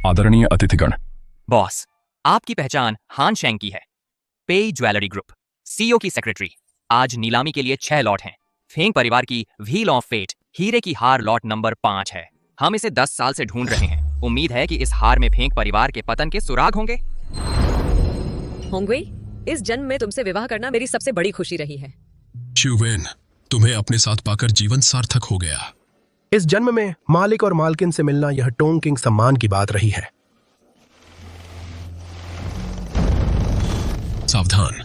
आदरणीय अतिथिगण, बॉस, आपकी पहचान हान शेंग की है। पेई ज्वेलरी ग्रुप, सीईओ की सेक्रेटरी। आज नीलामी के लिए 6 लॉट हैं। फेंग परिवार की व्हील ऑफ फेट हीरे की हार लॉट नंबर 5 है। हम इसे 10 साल से ढूंढ रहे हैं। उम्मीद है कि इस हार में फेंग परिवार के पतन के सुराग होंगे। होंगवेई, इस जन्म में तुमसे विवाह करना मेरी सबसे बड़ी खुशी रही है। च्युवेन, तुम्हें अपने साथ पाकर जीवन सार्थक हो गया। इस जन्म में मालिक और मालकिन से मिलना यह टोंग किंग सम्मान की बात रही है। सावधान।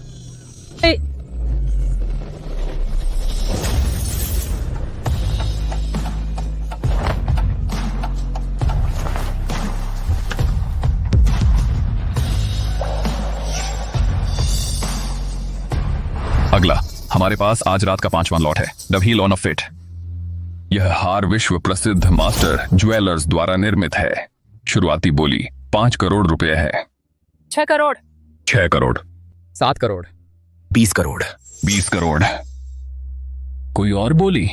अगला हमारे पास आज रात का 5वां लॉट है, द व्हील ऑफ फेट। यह हार विश्व प्रसिद्ध मास्टर ज्वेलर्स द्वारा निर्मित है। शुरुआती बोली 5 करोड़ रुपए है। 6 करोड़। 6 करोड़। 7 करोड़। 20 करोड़। 20 करोड़। कोई और बोली?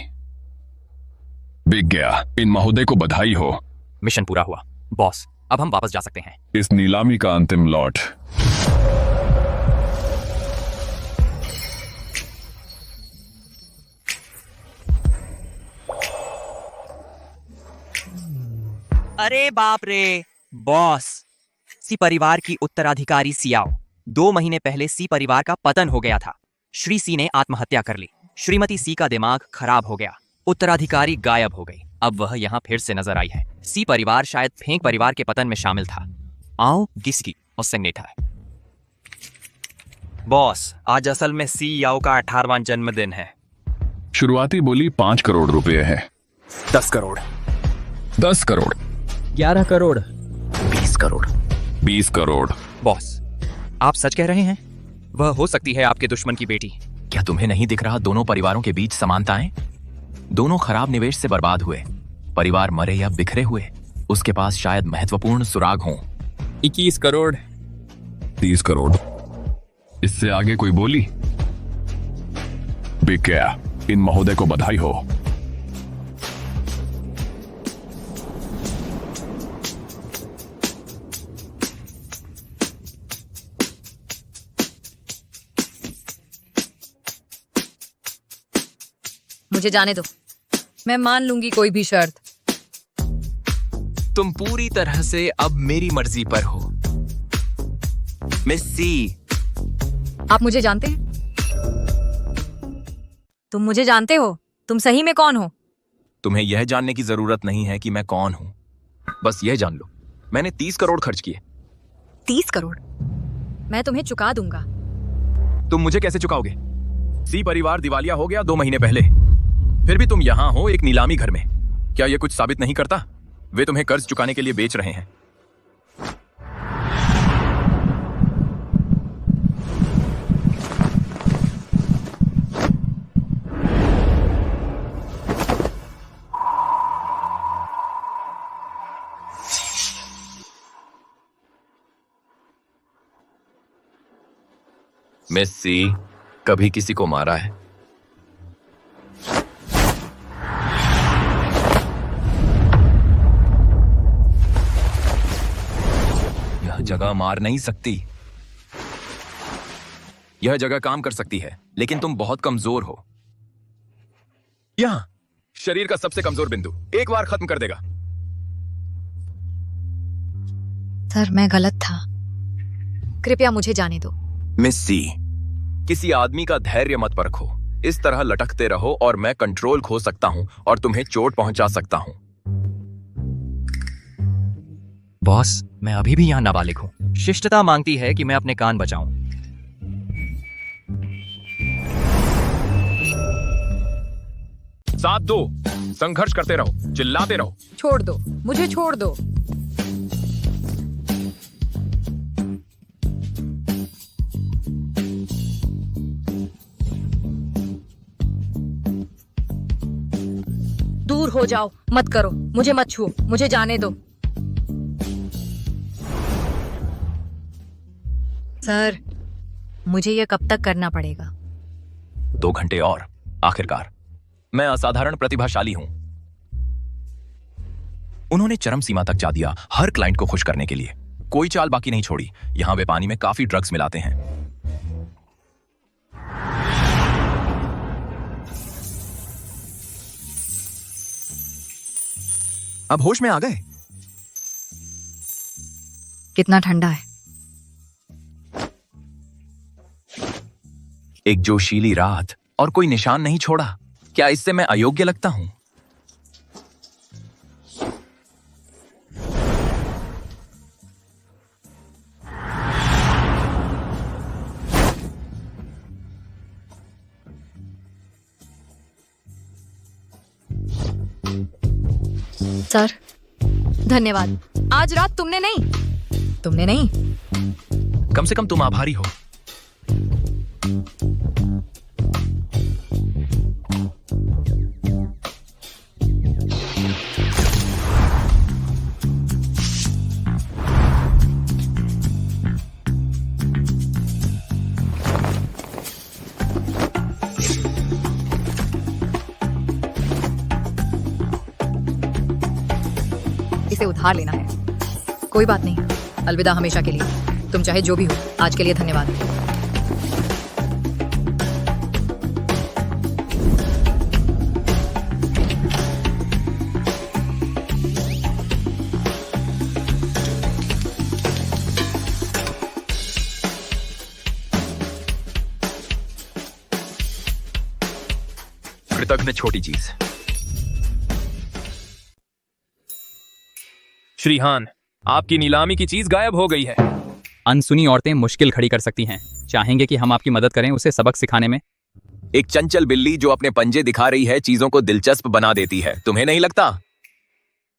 बिक गया। इन महोदय को बधाई हो। मिशन पूरा हुआ। बॉस, अब हम वापस जा सकते हैं। इस नीलामी का अंतिम लॉट। अरे बाप रे बॉस, सी परिवार की उत्तराधिकारी सियाओ। 2 महीने पहले सी परिवार का पतन हो गया था। श्री सी ने आत्महत्या कर ली। श्रीमती सी का दिमाग खराब हो गया। उत्तराधिकारी गायब हो गई। अब वह यहाँ फिर से नजर आई है। सी परिवार शायद फेंक परिवार के पतन में शामिल था। आओ गिस्की और सेनेटा। बॉस, आज असल में सी याओ का 18वां जन्मदिन है। शुरुआती बोली 5 करोड़ रुपए है। 10 करोड़। 10 करोड़। 11 करोड़। 20 करोड़। 20 करोड़। बॉस, आप सच कह रहे हैं? वह हो सकती है आपके दुश्मन की बेटी। क्या तुम्हें नहीं दिख रहा दोनों परिवारों के बीच समानताएं? दोनों खराब निवेश से बर्बाद हुए। परिवार मरे या बिखरे हुए। उसके पास शायद महत्वपूर्ण सुराग हों। 21 करोड़। 30 करोड़। इससे आगे कोई बोली? बिक गया। इन महोदय को बधाई हो। मुझे जाने दो, मैं मान लूंगी कोई भी शर्त। तुम पूरी तरह से अब मेरी मर्जी पर हो मिस सी। आप मुझे जानते हैं? तुम मुझे जानते हो? तुम सही में कौन हो? तुम्हें यह जानने की जरूरत नहीं है कि मैं कौन हूं। बस यह जान लो, मैंने 30 करोड़ खर्च किए। 30 करोड़? मैं तुम्हें चुका दूंगा। तुम मुझे कैसे चुकाओगे? सी परिवार दिवालिया हो गया 2 महीने पहले। फिर भी तुम यहां हो एक नीलामी घर में। क्या यह कुछ साबित नहीं करता? वे तुम्हें कर्ज चुकाने के लिए बेच रहे हैं। मिस सी, कभी किसी को मारा है? यह जगह मार नहीं सकती। यह जगह काम कर सकती है, लेकिन तुम बहुत कमजोर हो। यहां शरीर का सबसे कमजोर बिंदु एक बार खत्म कर देगा। सर, मैं गलत था। कृपया मुझे जाने दो। मिस सी, किसी आदमी का धैर्य मत परखो। इस तरह लटकते रहो और मैं कंट्रोल खो सकता हूं और तुम्हें चोट पहुंचा सकता हूं। बॉस, मैं अभी भी यहाँ नाबालिग हूँ। शिष्टता मांगती है कि मैं अपने कान बचाऊं। साथ दो, संघर्ष करते रहो, चिल्लाते रहो। छोड़ दो, मुझे छोड़ दो। दूर हो जाओ, मत करो, मुझे मत छुओ, मुझे जाने दो। सर, मुझे यह कब तक करना पड़ेगा? 2 घंटे और। आखिरकार मैं असाधारण प्रतिभाशाली हूं। उन्होंने चरम सीमा तक जा दिया हर क्लाइंट को खुश करने के लिए। कोई चाल बाकी नहीं छोड़ी। यहां वे पानी में काफी ड्रग्स मिलाते हैं। अब होश में आ गए। कितना ठंडा है। एक जोशीली रात और कोई निशान नहीं छोड़ा। क्या इससे मैं अयोग्य लगता हूं? सर धन्यवाद। आज रात तुमने नहीं। कम से कम तुम आभारी हो। इसे उधार लेना है। कोई बात नहीं, अलविदा हमेशा के लिए। तुम चाहे जो भी हो, आज के लिए धन्यवाद। कृतज्ञ छोटी चीज। श्रीहान, आपकी नीलामी की चीज गायब हो गई है। अनसुनी औरतें मुश्किल खड़ी कर सकती हैं। चाहेंगे कि हम आपकी मदद करें उसे सबक सिखाने में? एक चंचल बिल्ली जो अपने पंजे दिखा रही है चीजों को दिलचस्प बना देती है, तुम्हें नहीं लगता?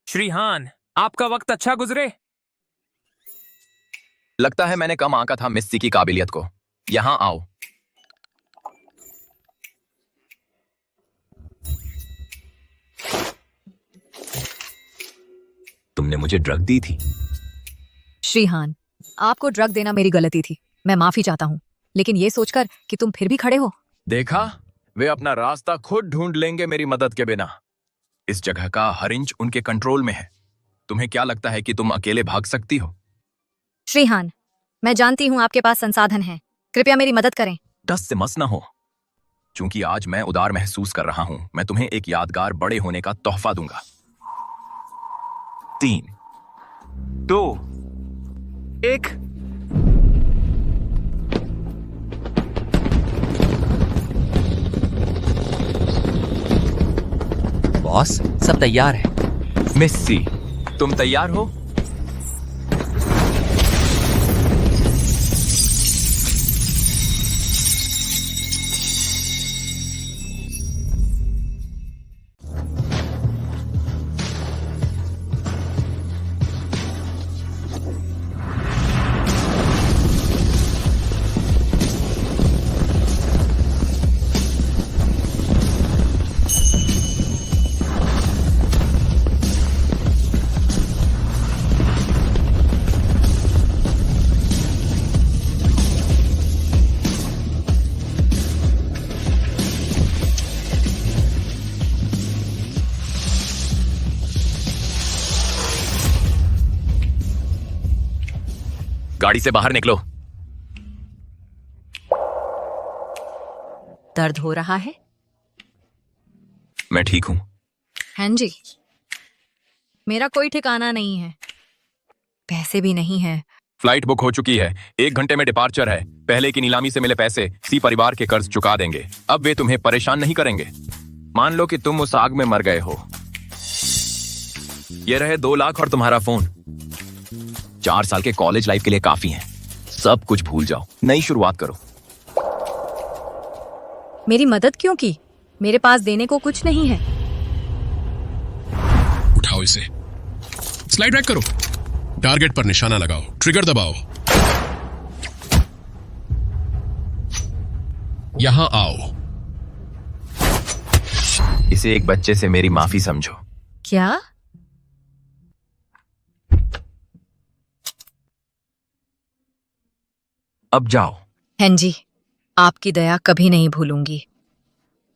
श्रीहान, आपका वक्त अच्छा गुजरे। लगता है मैंने कम आंका था मिस्सी की काबिलियत को। यहां आओ। तुमने मुझे ड्रग दी थी। श्रीहान, आपको ड्रग देना मेरी गलती थी। मैं माफी चाहता हूँ, लेकिन ये सोचकर कि तुम फिर भी खड़े हो। देखा, वे अपना रास्ता खुद ढूंढ लेंगे मेरी मदद के बिना। इस जगह का हर इंच उनके कंट्रोल में है। तुम्हें क्या लगता है कि तुम अकेले भाग सकती हो? श्रीहान, मैं जानती हूँ आपके पास संसाधन हैं। कृपया मेरी मदद करें। टस से मस न हो। चूंकि आज मैं उदार महसूस कर रहा हूं, मैं तुम्हें एक यादगार बड़े होने का तोहफा दूंगा। 3, 2, 1। बॉस, सब तैयार है। मिस्सी, तुम तैयार हो? गाड़ी से बाहर निकलो। दर्द हो रहा है? मैं ठीक हूं। हाँ जी। मेरा कोई ठिकाना नहीं है, पैसे भी नहीं है। फ्लाइट बुक हो चुकी है। 1 घंटे में डिपार्चर है। पहले की नीलामी से मिले पैसे सी परिवार के कर्ज चुका देंगे। अब वे तुम्हें परेशान नहीं करेंगे। मान लो कि तुम उस आग में मर गए हो। ये रहे 2 लाख और तुम्हारा फोन। 4 साल के कॉलेज लाइफ के लिए काफी है। सब कुछ भूल जाओ, नई शुरुआत करो। मेरी मदद क्यों की? मेरे पास देने को कुछ नहीं है। उठाओ इसे। स्लाइड बैक करो। टारगेट पर निशाना लगाओ। ट्रिगर दबाओ। यहां आओ। इसे एक बच्चे से मेरी माफी समझो। क्या? अब जाओ। हाँ जी, आपकी दया कभी नहीं भूलूंगी।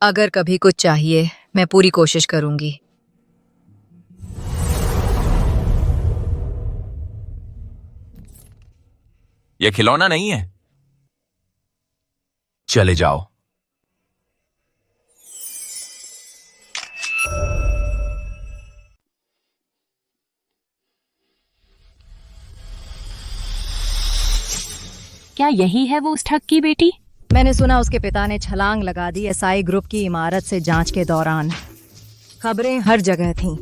अगर कभी कुछ चाहिए, मैं पूरी कोशिश करूंगी। यह खिलौना नहीं है। चले जाओ। क्या यही है वो उस ठग की बेटी? मैंने सुना उसके पिता ने छलांग लगा दी एसआई ग्रुप की इमारत से जांच के दौरान। खबरें हर जगह थीं।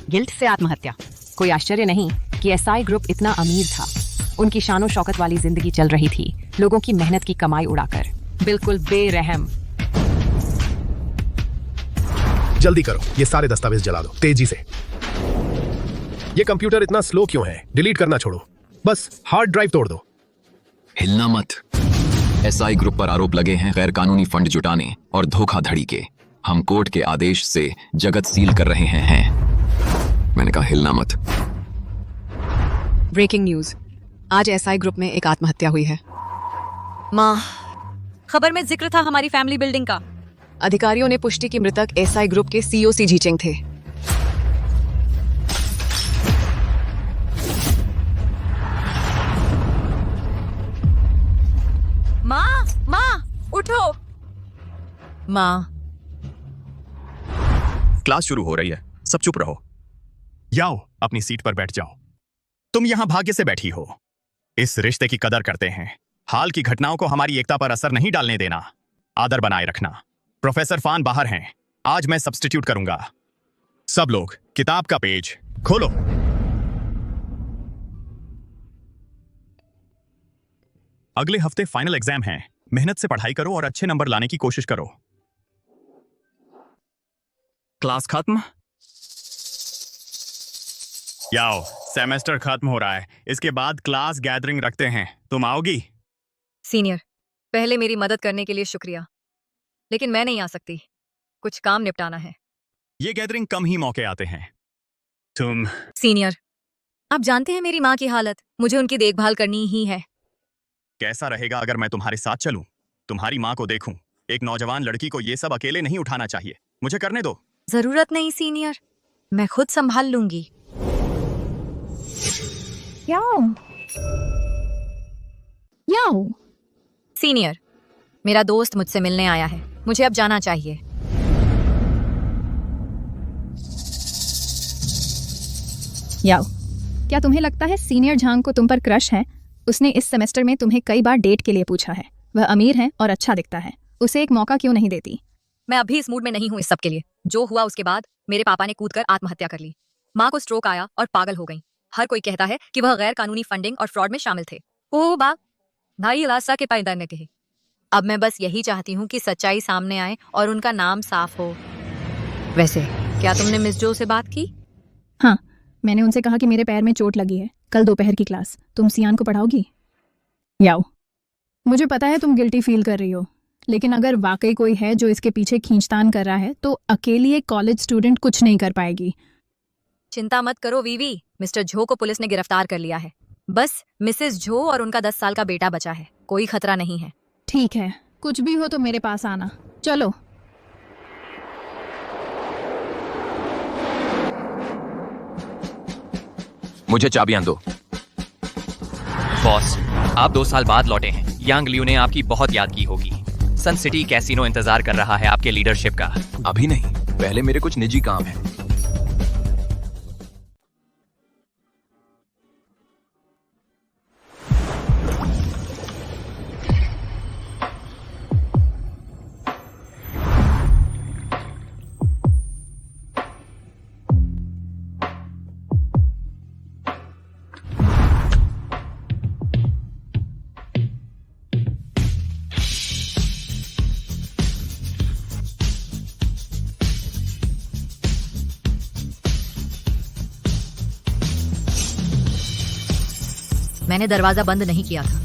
गिल्ट से आत्महत्या। कोई आश्चर्य नहीं कि एसआई ग्रुप इतना अमीर था। उनकी शानो शौकत वाली जिंदगी चल रही थी, लोगों की मेहनत की कमाई उड़ाकर। बिल्कुल बेरहम। जल्दी करो, ये सारे दस्तावेज जला दो तेजी से। ये कंप्यूटर इतना स्लो क्यों है? डिलीट करना छोड़ो, बस हार्ड ड्राइव तोड़ दो। हिलना मत। एसआई ग्रुप पर आरोप लगे हैं गैर कानूनी फंड जुटाने और धोखाधड़ी के। हम कोर्ट के आदेश से जगत सील कर रहे हैं। मैंने कहा हिलना मत। ब्रेकिंग न्यूज, आज एसआई ग्रुप में एक आत्महत्या हुई है। माँ, खबर में जिक्र था हमारी फैमिली बिल्डिंग का। अधिकारियों ने पुष्टि की मृतक एसआई ग्रुप के सीईओ सी जीचिंग थे। माँ, उठो। माँ, क्लास शुरू हो रही है, सब चुप रहो। याओ, अपनी सीट पर बैठ जाओ। तुम यहां भाग्य से बैठी हो। इस रिश्ते की कदर करते हैं। हाल की घटनाओं को हमारी एकता पर असर नहीं डालने देना। आदर बनाए रखना। प्रोफेसर फान बाहर हैं, आज मैं सब्स्टिट्यूट करूंगा। सब लोग किताब का पेज खोलो। अगले हफ्ते फाइनल एग्जाम है। मेहनत से पढ़ाई करो और अच्छे नंबर लाने की कोशिश करो। क्लास खत्म। याओ, सेमेस्टर खत्म हो रहा है, इसके बाद क्लास गैदरिंग रखते हैं। तुम आओगी? सीनियर, पहले मेरी मदद करने के लिए शुक्रिया, लेकिन मैं नहीं आ सकती। कुछ काम निपटाना है। ये गैदरिंग कम ही मौके आते हैं। तुम सीनियर, आप जानते हैं मेरी माँ की हालत। मुझे उनकी देखभाल करनी ही है। कैसा रहेगा अगर मैं तुम्हारे साथ चलूं? तुम्हारी माँ को देखूं। एक नौजवान लड़की को ये सब अकेले नहीं उठाना चाहिए। मुझे करने दो। जरूरत नहीं सीनियर, मैं खुद संभाल लूंगी। याओ, याओ। सीनियर, मेरा दोस्त मुझसे मिलने आया है, मुझे अब जाना चाहिए। याओ, क्या तुम्हें लगता है सीनियर झांग को तुम पर क्रश है? उसने इस सेमेस्टर में तुम्हें कई बार डेट के लिए पूछा है। वह अमीर है और अच्छा दिखता है, उसे एक मौका क्यों नहीं देती? मैं अभी इस मूड में नहीं हूँ इस सब के लिए। जो हुआ उसके बाद मेरे पापा ने कूदकर आत्महत्या कर ली। माँ को स्ट्रोक आया और पागल हो गई। हर कोई कहता है कि वह गैर कानूनी फंडिंग और फ्रॉड में शामिल थे। ओह बा, भाई लासा के पैदा ने कहे। अब मैं बस यही चाहती हूँ कि सच्चाई सामने आए और उनका नाम साफ हो। वैसे क्या तुमने मिस जो से बात की? हाँ, मैंने उनसे कहा कि मेरे पैर में चोट लगी है। कल दोपहर की क्लास तुम सियान को पढ़ाओगी? याओ, मुझे पता है तुम गिल्टी फील कर रही हो, लेकिन अगर वाकई कोई है जो इसके पीछे खींचतान कर रहा है तो अकेली एक कॉलेज स्टूडेंट कुछ नहीं कर पाएगी। चिंता मत करो वीवी, मिस्टर झो को पुलिस ने गिरफ्तार कर लिया है। बस मिसेस झो और उनका 10 साल का बेटा बचा है। कोई खतरा नहीं है। ठीक है, कुछ भी हो तो मेरे पास आना। चलो। मुझे चाबियां दो। बॉस, आप 2 साल बाद लौटे हैं। यांग लियू ने आपकी बहुत याद की होगी। सन सिटी कैसीनो इंतजार कर रहा है आपके लीडरशिप का। अभी नहीं, पहले मेरे कुछ निजी काम है। मैंने दरवाजा बंद नहीं किया था।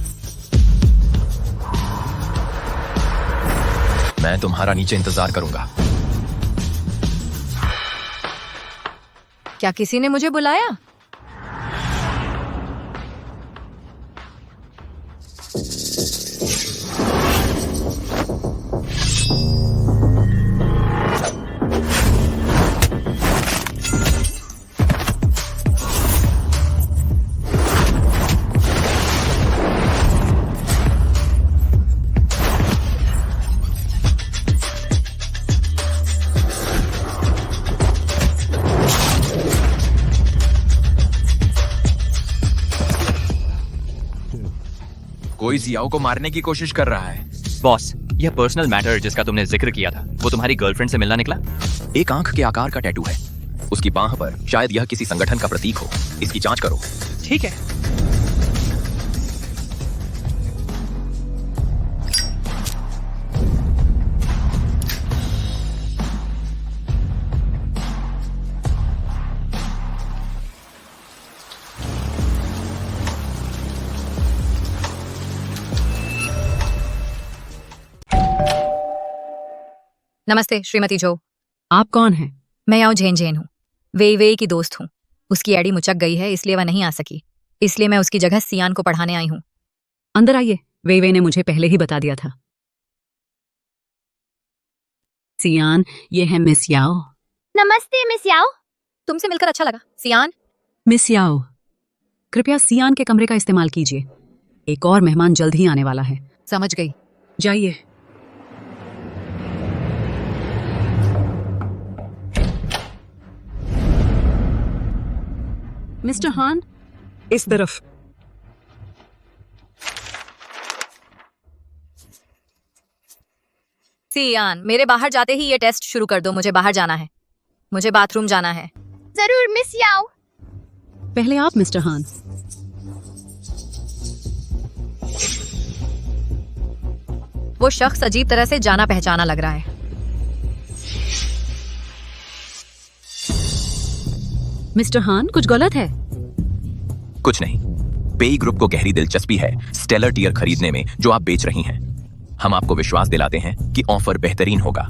मैं तुम्हारा नीचे इंतजार करूंगा। क्या किसी ने मुझे बुलाया? कोई सियाओ को मारने की कोशिश कर रहा है। बॉस, यह पर्सनल मैटर जिसका तुमने जिक्र किया था, वो तुम्हारी गर्लफ्रेंड से मिलना निकला? एक आंख के आकार का टैटू है उसकी बांह पर, शायद यह किसी संगठन का प्रतीक हो। इसकी जांच करो। ठीक है। नमस्ते श्रीमती जो। आप कौन हैं? मैं याओ झेन झेन हूँ, वेई वेई की दोस्त हूँ। उसकी एडी मुचक गई है, इसलिए वह नहीं आ सकी। इसलिए मैं उसकी जगह सियान को पढ़ाने आई हूँ। अंदर आइए, वेई वेई ने मुझे पहले ही बता दिया था। सियान, ये है मिस याओ। नमस्ते मिस याओ, तुमसे मिलकर अच्छा लगा। सियान। मिस याओ, कृपया सियान के कमरे का इस्तेमाल कीजिए। एक और मेहमान जल्द ही आने वाला है। समझ गई। जाइए। मिस्टर हान, इस तरफ। सियान, मेरे बाहर जाते ही ये टेस्ट शुरू कर दो। मुझे बाहर जाना है, मुझे बाथरूम जाना है। जरूर मिस याओ। पहले आप मिस्टर हान। वो शख्स अजीब तरह से जाना पहचाना लग रहा है। मिस्टर हान, कुछ गलत है? कुछ नहीं। पेई ग्रुप को गहरी दिलचस्पी है स्टेलर टियर खरीदने में जो आप बेच रही हैं। हम आपको विश्वास दिलाते हैं कि ऑफर बेहतरीन होगा।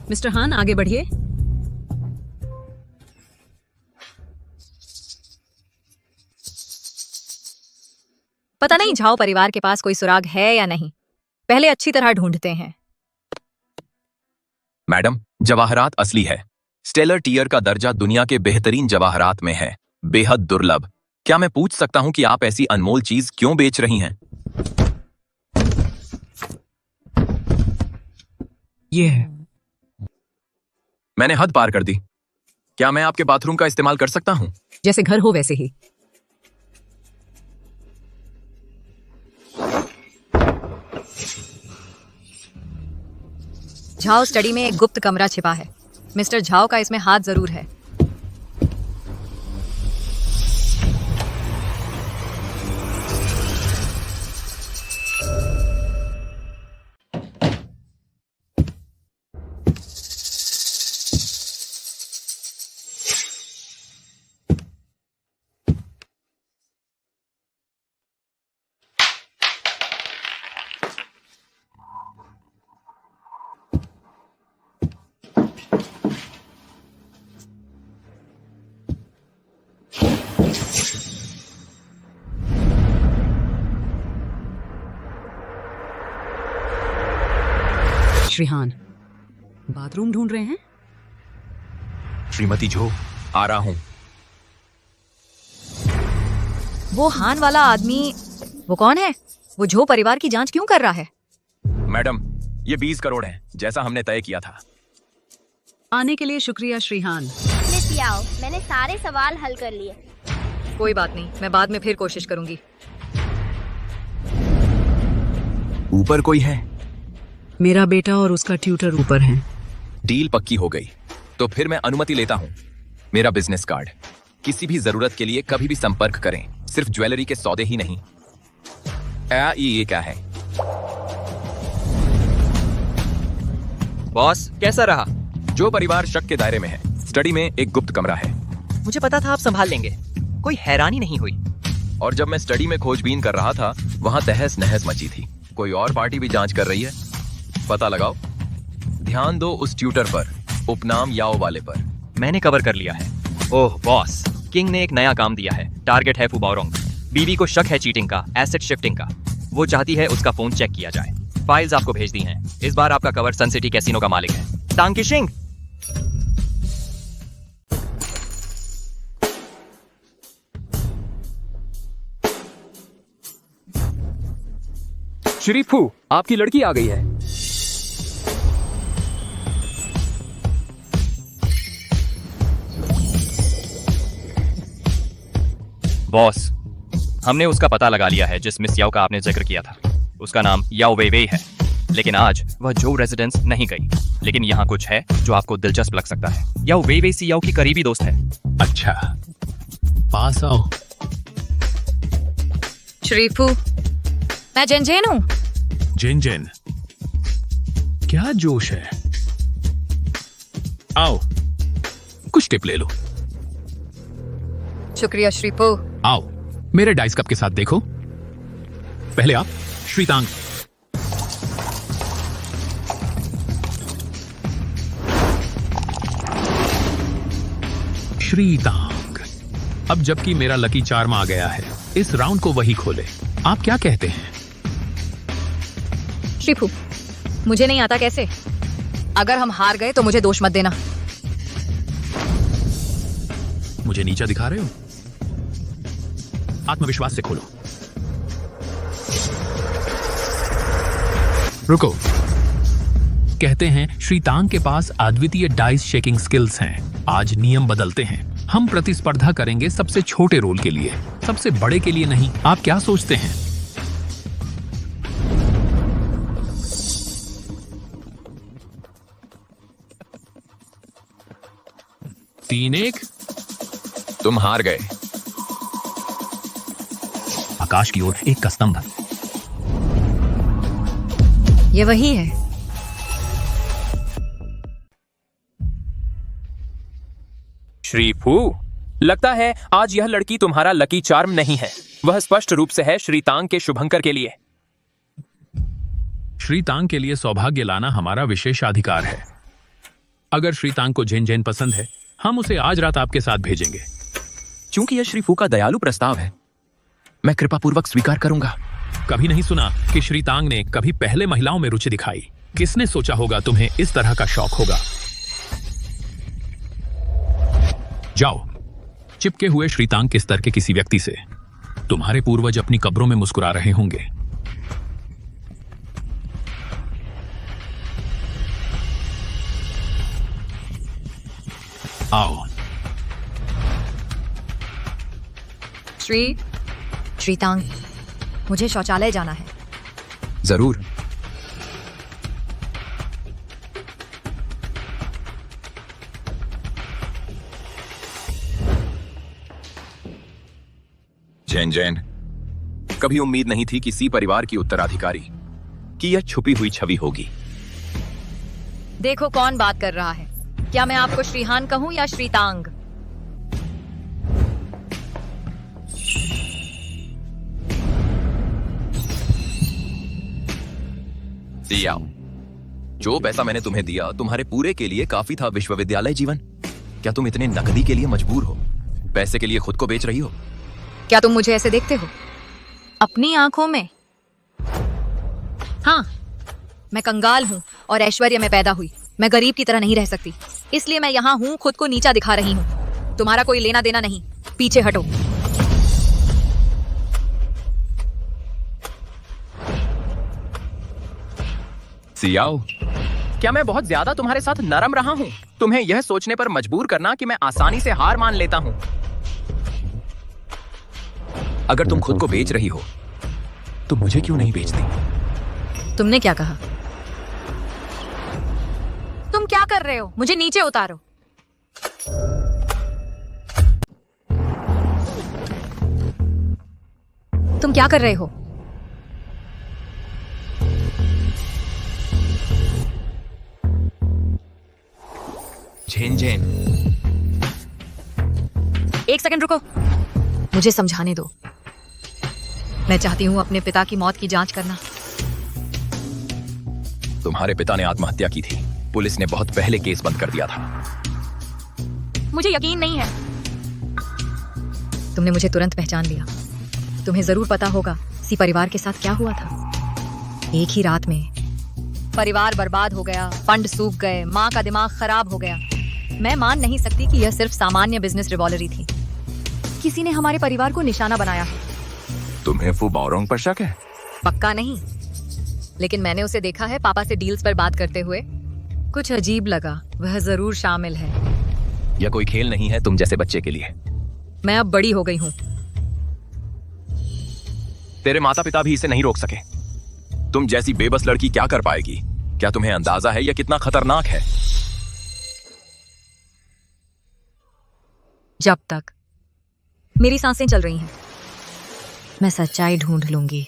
मिस्टर हान, आगे बढ़िए। पता नहीं झाओ परिवार के पास कोई सुराग है या नहीं। पहले अच्छी तरह ढूंढते हैं। मैडम, जवाहरात असली है। स्टेलर टियर का दर्जा दुनिया के बेहतरीन जवाहरात में है, बेहद दुर्लभ। क्या मैं पूछ सकता हूं कि आप ऐसी अनमोल चीज क्यों बेच रही हैं? ये है। मैंने हद पार कर दी। क्या मैं आपके बाथरूम का इस्तेमाल कर सकता हूं? जैसे घर हो वैसे ही। झाओ स्टडी में एक गुप्त कमरा छिपा है। मिस्टर झाओ का इसमें हाथ जरूर है। श्रीहान, बाथरूम ढूंढ रहे हैं? श्रीमती जो, आ रहा हूं। वो हान वाला आदमी, वो कौन है? वो झो परिवार की जांच क्यों कर रहा है? मैडम, ये 20 करोड़ है जैसा हमने तय किया था। आने के लिए शुक्रिया श्रीहान। मिस याओ, मैंने सारे सवाल हल कर लिए। कोई बात नहीं, मैं बाद में फिर कोशिश करूंगी। ऊपर कोई है? मेरा बेटा और उसका ट्यूटर ऊपर हैं। डील पक्की हो गई, तो फिर मैं अनुमति लेता हूं। मेरा बिजनेस कार्ड। किसी भी जरूरत के लिए कभी भी संपर्क करें, सिर्फ ज्वेलरी के सौदे ही नहीं। ये क्या है? बॉस, कैसा रहा? जो परिवार शक के दायरे में है। स्टडी में एक गुप्त कमरा है। मुझे पता था आप संभाल लेंगे, कोई हैरानी नहीं हुई। और जब मैं स्टडी में खोजबीन कर रहा था, वहां तहस नहस मची थी। कोई और पार्टी भी जांच कर रही है। पता लगाओ। ध्यान दो उस ट्यूटर पर, उपनाम याओ वाले पर। मैंने कवर कर लिया है। ओह बॉस, किंग ने एक नया काम दिया है। टारगेट है फुबाओरोंग। बीवी को शक है चीटिंग का, एसेट शिफ्टिंग का। वो चाहती है उसका फोन चेक किया जाए। फाइल्स आपको भेज दी हैं। इस बार आपका कवर सन सिटी कैसीनो का मालिक है, टांगकिशिंग। श्री फू, आपकी लड़की आ गई है। बॉस, हमने उसका पता लगा लिया है जिस मिस याओ का आपने जिक्र किया था। उसका नाम याओ वेइवेई है, लेकिन आज वह जो रेजिडेंस नहीं गई। लेकिन यहाँ कुछ है जो आपको दिलचस्प लग सकता है। याओ वेइवेई सी याओ की करीबी दोस्त है। अच्छा, पास आओ। श्रीफू, मैं जेन हूँ। जेन, क्या जोश है? आओ, कुछ टिप ले लो। शुक्रिया श्रीफू। आओ, मेरे डाइस कप के साथ देखो। पहले आप श्रीतांग। श्रीतांग। अब जबकि मेरा लकी चार्म आ गया है, इस राउंड को वही खोले। आप क्या कहते हैं? श्रीफू, मुझे नहीं आता कैसे। अगर हम हार गए तो मुझे दोष मत देना। मुझे नीचा दिखा रहे हो? आत्मविश्वास से खोलो। रुको। कहते हैं श्रीतांग के पास अद्वितीय डाइस शेकिंग स्किल्स हैं। आज नियम बदलते हैं। हम प्रतिस्पर्धा करेंगे सबसे छोटे रोल के लिए, सबसे बड़े के लिए नहीं। आप क्या सोचते हैं? तीन एक। तुम हार गए। आकाश की ओर एक का स्तंभ। ये वही है। श्रीफू, लगता है आज यह लड़की तुम्हारा लकी चार्म नहीं है। वह स्पष्ट रूप से है श्रीतांग के शुभंकर के लिए। श्रीतांग के लिए सौभाग्य लाना हमारा विशेषाधिकार है। अगर श्रीतांग को जेन पसंद है, हम उसे आज रात आपके साथ भेजेंगे। क्योंकि यह श्रीफू का दयालु प्रस्ताव है, मैं कृपापूर्वक स्वीकार करूंगा। कभी नहीं सुना कि श्रीतांग ने कभी पहले महिलाओं में रुचि दिखाई। किसने सोचा होगा तुम्हें इस तरह का शौक होगा? जाओ, चिपके हुए श्रीतांग के स्तर के किसी व्यक्ति से। तुम्हारे पूर्वज अपनी कब्रों में मुस्कुरा रहे होंगे। आओ। श्रीतांग, मुझे शौचालय जाना है। जरूर। जेन, कभी उम्मीद नहीं थी कि सी परिवार की उत्तराधिकारी की यह छुपी हुई छवि होगी। देखो कौन बात कर रहा है। क्या मैं आपको श्रीहान कहूं या श्रीतांग? सियाओ, जो पैसा मैंने तुम्हें दिया तुम्हारे पूरे के लिए काफी था। विश्वविद्यालय जीवन, क्या तुम इतने नकदी के लिए मजबूर हो? पैसे के लिए खुद को बेच रही हो? क्या तुम मुझे ऐसे देखते हो अपनी आंखों में? हाँ, मैं कंगाल हूँ और ऐश्वर्य में पैदा हुई। मैं गरीब की तरह नहीं रह सकती, इसलिए मैं यहाँ हूँ। खुद को नीचा दिखा रही हूँ। तुम्हारा कोई लेना देना नहीं। पीछे हटो। सियाओ, क्या मैं बहुत ज्यादा तुम्हारे साथ नरम रहा हूँ? तुम्हें यह सोचने पर मजबूर करना कि मैं आसानी से हार मान लेता हूँ। अगर तुम खुद को बेच रही हो तो मुझे क्यों नहीं बेचती? तुमने क्या कहा? तुम क्या कर रहे हो? मुझे नीचे उतारो। तुम क्या कर रहे हो? जेन, एक सेकंड रुको, मुझे समझाने दो। मैं चाहती हूँ अपने पिता की मौत की जांच करना। तुम्हारे पिता ने आत्महत्या की थी। पुलिस ने बहुत पहले केस बंद कर दिया था। मुझे यकीन नहीं है। तुमने मुझे तुरंत पहचान लिया। तुम्हें जरूर पता होगा सी परिवार के साथ क्या हुआ था। एक ही रात में परिवार बर्बाद हो गया, फंड सूख गए, माँ का दिमाग खराब हो गया। मैं मान नहीं सकती कि यह सिर्फ सामान्य बिजनेस रिवॉल्वरी थी। किसी ने हमारे परिवार को निशाना बनाया है। तुम्हें फू बाओरोंग पर शक है? पक्का नहीं, लेकिन मैंने उसे देखा है पापा से डील्स पर बात करते हुए। कुछ अजीब लगा। वह जरूर शामिल है। यह कोई खेल नहीं है तुम जैसे बच्चे के लिए। मैं अब बड़ी हो गई हूँ। तेरे माता पिता भी इसे नहीं रोक सके। तुम जैसी बेबस लड़की क्या कर पाएगी? क्या तुम्हें अंदाजा है यह कितना खतरनाक है? जब तक मेरी सांसें चल रही हैं, मैं सच्चाई ढूंढ लूंगी।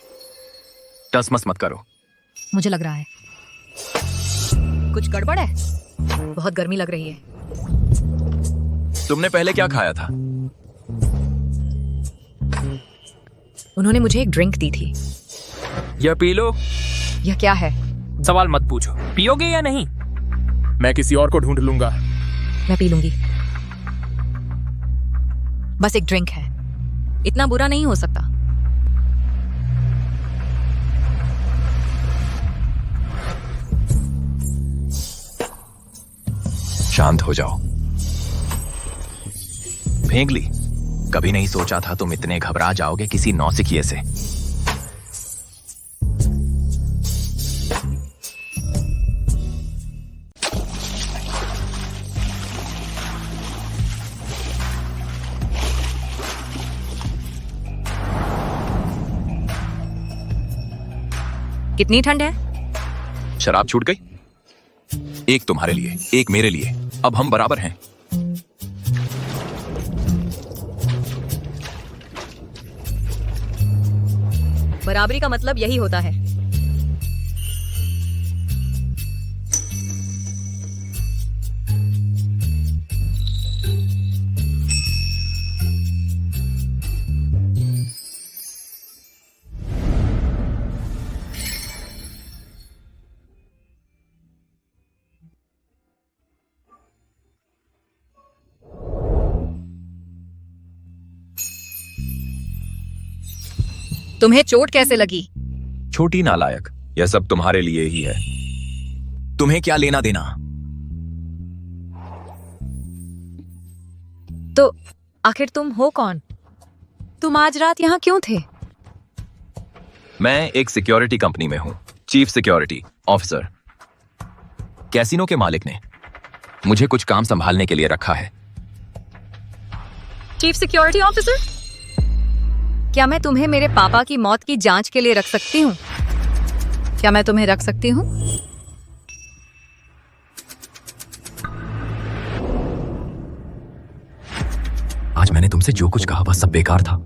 टसमस मत करो। मुझे लग रहा है कुछ गड़बड़ है। बहुत गर्मी लग रही है। तुमने पहले क्या खाया था? उन्होंने मुझे एक ड्रिंक दी थी। यह पी लो। यह क्या है? सवाल मत पूछो। पियोगे या नहीं? मैं किसी और को ढूंढ लूंगा। मैं पी लूंगी। बस एक ड्रिंक है, इतना बुरा नहीं हो सकता। शांत हो जाओ। फेंक ली। कभी नहीं सोचा था तुम इतने घबरा जाओगे किसी नौसिखिए से। कितनी ठंड है? शराब छूट गई। एक तुम्हारे लिए, एक मेरे लिए। अब हम बराबर हैं। बराबरी का मतलब यही होता है। तुम्हें चोट कैसे लगी? छोटी नालायक, यह सब तुम्हारे लिए ही है। तुम्हें क्या लेना देना? तो आखिर तुम हो कौन? तुम आज रात यहाँ क्यों थे? मैं एक सिक्योरिटी कंपनी में हूँ, चीफ सिक्योरिटी ऑफिसर। कैसीनो के मालिक ने मुझे कुछ काम संभालने के लिए रखा है। Chief security officer? क्या मैं तुम्हें मेरे पापा की मौत की जांच के लिए रख सकती हूँ? क्या मैं तुम्हें रख सकती हूँ? आज मैंने तुमसे जो कुछ कहा वह सब बेकार था।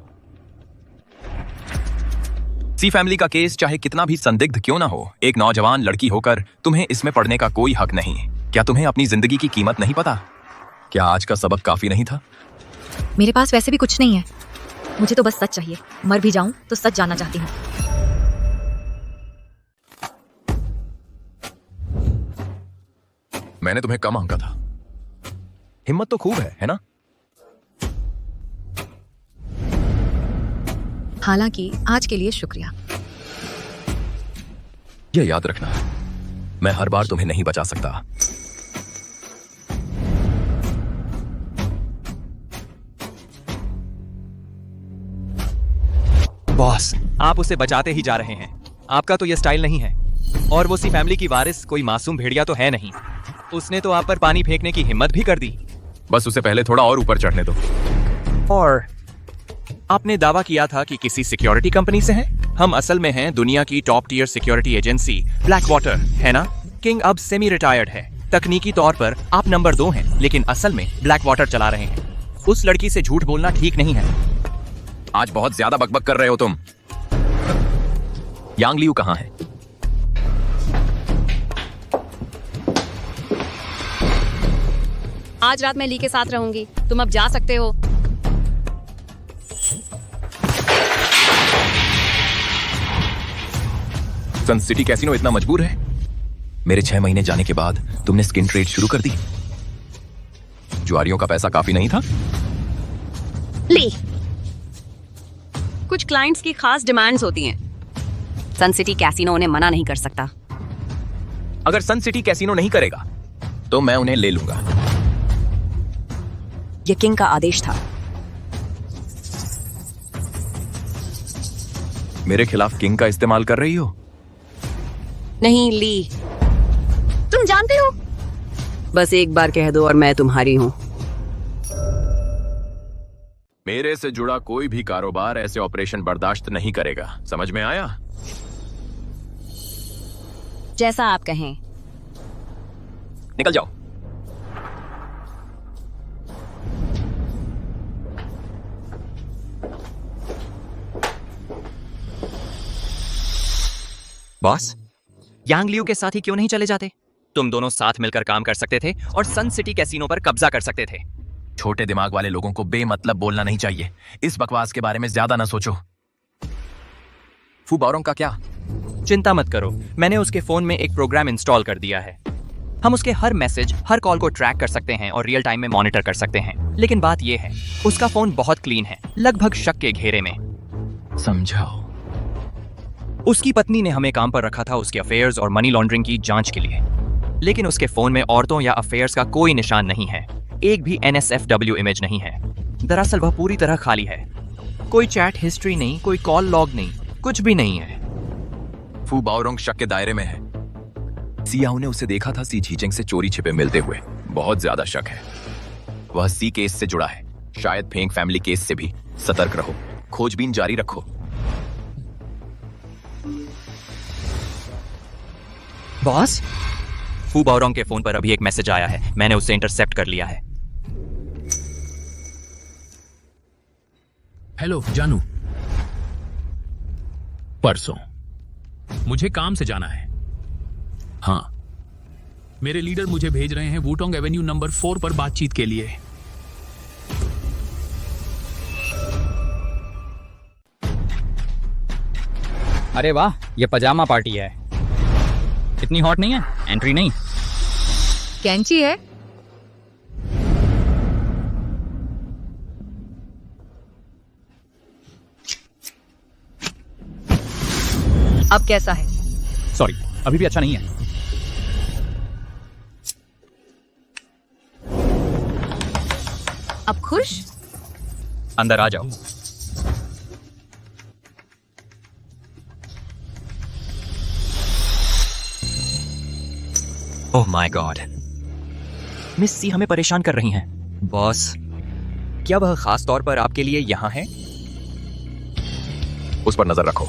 सी फैमिली का केस चाहे कितना भी संदिग्ध क्यों ना हो, एक नौजवान लड़की होकर तुम्हें इसमें पढ़ने का कोई हक नहीं। क्या तुम्हें अपनी जिंदगी की कीमत नहीं पता? क्या आज का सबक काफी नहीं था? मेरे पास वैसे भी कुछ नहीं है। मुझे तो बस सच चाहिए। मर भी जाऊं तो सच जानना चाहती हूँ। मैंने तुम्हें कम आंका था। हिम्मत तो खूब है ना? हालांकि आज के लिए शुक्रिया। यह याद रखना, मैं हर बार तुम्हें नहीं बचा सकता। बॉस, आप उसे बचाते ही जा रहे हैं। आपका तो यह स्टाइल नहीं है। और वो सी फैमिली की वारिस कोई मासूम भेड़िया तो है नहीं। उसने तो आप पर पानी फेंकने की हिम्मत भी कर दी। बस उसे पहले थोड़ा और ऊपर चढ़ने दो। और आपने दावा किया था कि किसी सिक्योरिटी कंपनी से हैं। हम असल में हैं दुनिया की top tier security agency Blackwater, है ना? किंग अब सेमी रिटायर्ड है। तकनीकी तौर पर आप नंबर 2 हैं, लेकिन असल में ब्लैक वाटर चला रहे हैं। उस लड़की से झूठ बोलना ठीक नहीं है। आज बहुत ज्यादा बकबक कर रहे हो तुम। यांग लियू कहाँ है? आज रात मैं ली के साथ रहूंगी। तुम अब जा सकते हो। सन सिटी कैसीनो इतना मजबूर है? मेरे 6 महीने जाने के बाद तुमने स्किन ट्रेड शुरू कर दी। जुआरियों का पैसा काफी नहीं था? ली, कुछ क्लाइंट्स की खास डिमांड्स होती हैं। सन सिटी कैसीनो उन्हें मना नहीं कर सकता। अगर सन सिटी कैसीनो नहीं करेगा तो मैं उन्हें ले लूंगा। ये किंग का आदेश था। मेरे खिलाफ किंग का इस्तेमाल कर रही हो? नहीं ली, तुम जानते हो। बस एक बार कह दो और मैं तुम्हारी हूं। मेरे से जुड़ा कोई भी कारोबार ऐसे ऑपरेशन बर्दाश्त नहीं करेगा, समझ में आया? जैसा आप कहें। निकल जाओ। बॉस, यांग लियू के साथ ही क्यों नहीं चले जाते? तुम दोनों साथ मिलकर काम कर सकते थे और सन सिटी कैसीनो पर कब्जा कर सकते थे। छोटे दिमाग वाले लोगों को बेमतलब बोलना नहीं चाहिए। इस बकवास के बारे में ज्यादा ना सोचो। फू बाओरोंग का क्या? चिंता मत करो, मैंने उसके फोन में एक प्रोग्राम इंस्टॉल कर दिया है। हम उसके हर मैसेज, हर कॉल को ट्रैक कर सकते हैं और रियल टाइम में मॉनिटर कर सकते हैं। लेकिन बात यह है, उसका फोन बहुत क्लीन है, लगभग शक के घेरे में। समझाओ। उसकी पत्नी ने हमें काम पर रखा था उसके अफेयर्स और मनी लॉन्ड्रिंग की जांच के लिए, लेकिन उसके फोन में औरतों या अफेयर्स का कोई निशान नहीं है। एक भी NSFW इमेज नहीं है। दरअसल वह पूरी तरह खाली है। कोई चैट हिस्ट्री नहीं, कोई कॉल लॉग नहीं, कुछ भी नहीं है। फू बाओरोंग शक के दायरे में है। सियाओ ने उसे देखा था सी झीचेंग से चोरी छिपे मिलते हुए। बहुत ज्यादा शक है। वह सी केस से जुड़ा है, शायद फेंग फैमिली केस से भी। सतर्क रहो, खोजबीन जारी रखो। बॉस, फू बाओरोंग के फोन पर अभी एक मैसेज आया है, मैंने उसे इंटरसेप्ट कर लिया है। हेलो जानू, परसों मुझे काम से जाना है। हाँ, मेरे लीडर मुझे भेज रहे हैं वुटोंग एवेन्यू नंबर 4 पर बातचीत के लिए। अरे वाह, ये पजामा पार्टी है। इतनी हॉट नहीं है, एंट्री नहीं। कैंची है। अब कैसा है? सॉरी, अभी भी अच्छा नहीं है। अब खुश? अंदर आ जाओ। ओह माय गॉड, मिस सी हमें परेशान कर रही हैं। बॉस, क्या वह खास तौर पर आपके लिए यहाँ है? उस पर नजर रखो।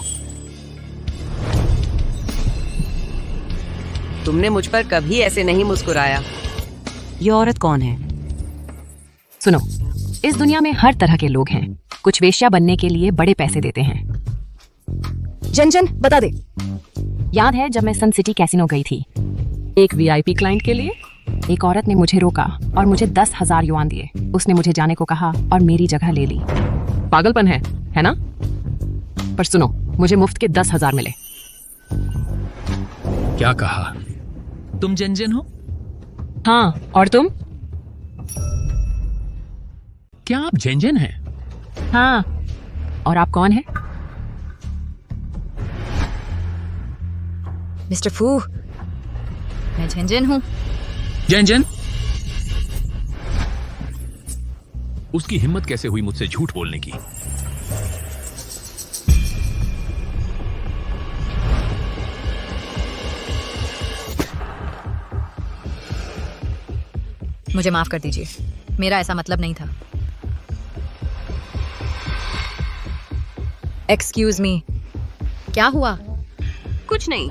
तुमने मुझ पर कभी ऐसे नहीं मुस्कुराया। ये औरत कौन है? सुनो, इस दुनिया में हर तरह के लोग हैं। कुछ वेश्या बनने के लिए बड़े पैसे देते हैं। जन बता दे, याद है जब मैं सन सिटी कैसीनो गई थी एक VIP क्लाइंट के लिए? एक औरत ने मुझे रोका और मुझे 10,000 युआन दिए। उसने मुझे जाने को कहा और मेरी जगह ले ली। पागलपन है ना? पर सुनो, मुझे मुफ्त के 10,000 मिले। क्या कहा? तुम जन हो? हाँ, और तुम? क्या आप जन हैं? हाँ, और आप कौन हैं? मिस्टर फू, मैं झंझन हूँ। जन? उसकी हिम्मत कैसे हुई मुझसे झूठ बोलने की? मुझे माफ कर दीजिए, मेरा ऐसा मतलब नहीं था। एक्सक्यूज मी, क्या हुआ? कुछ नहीं।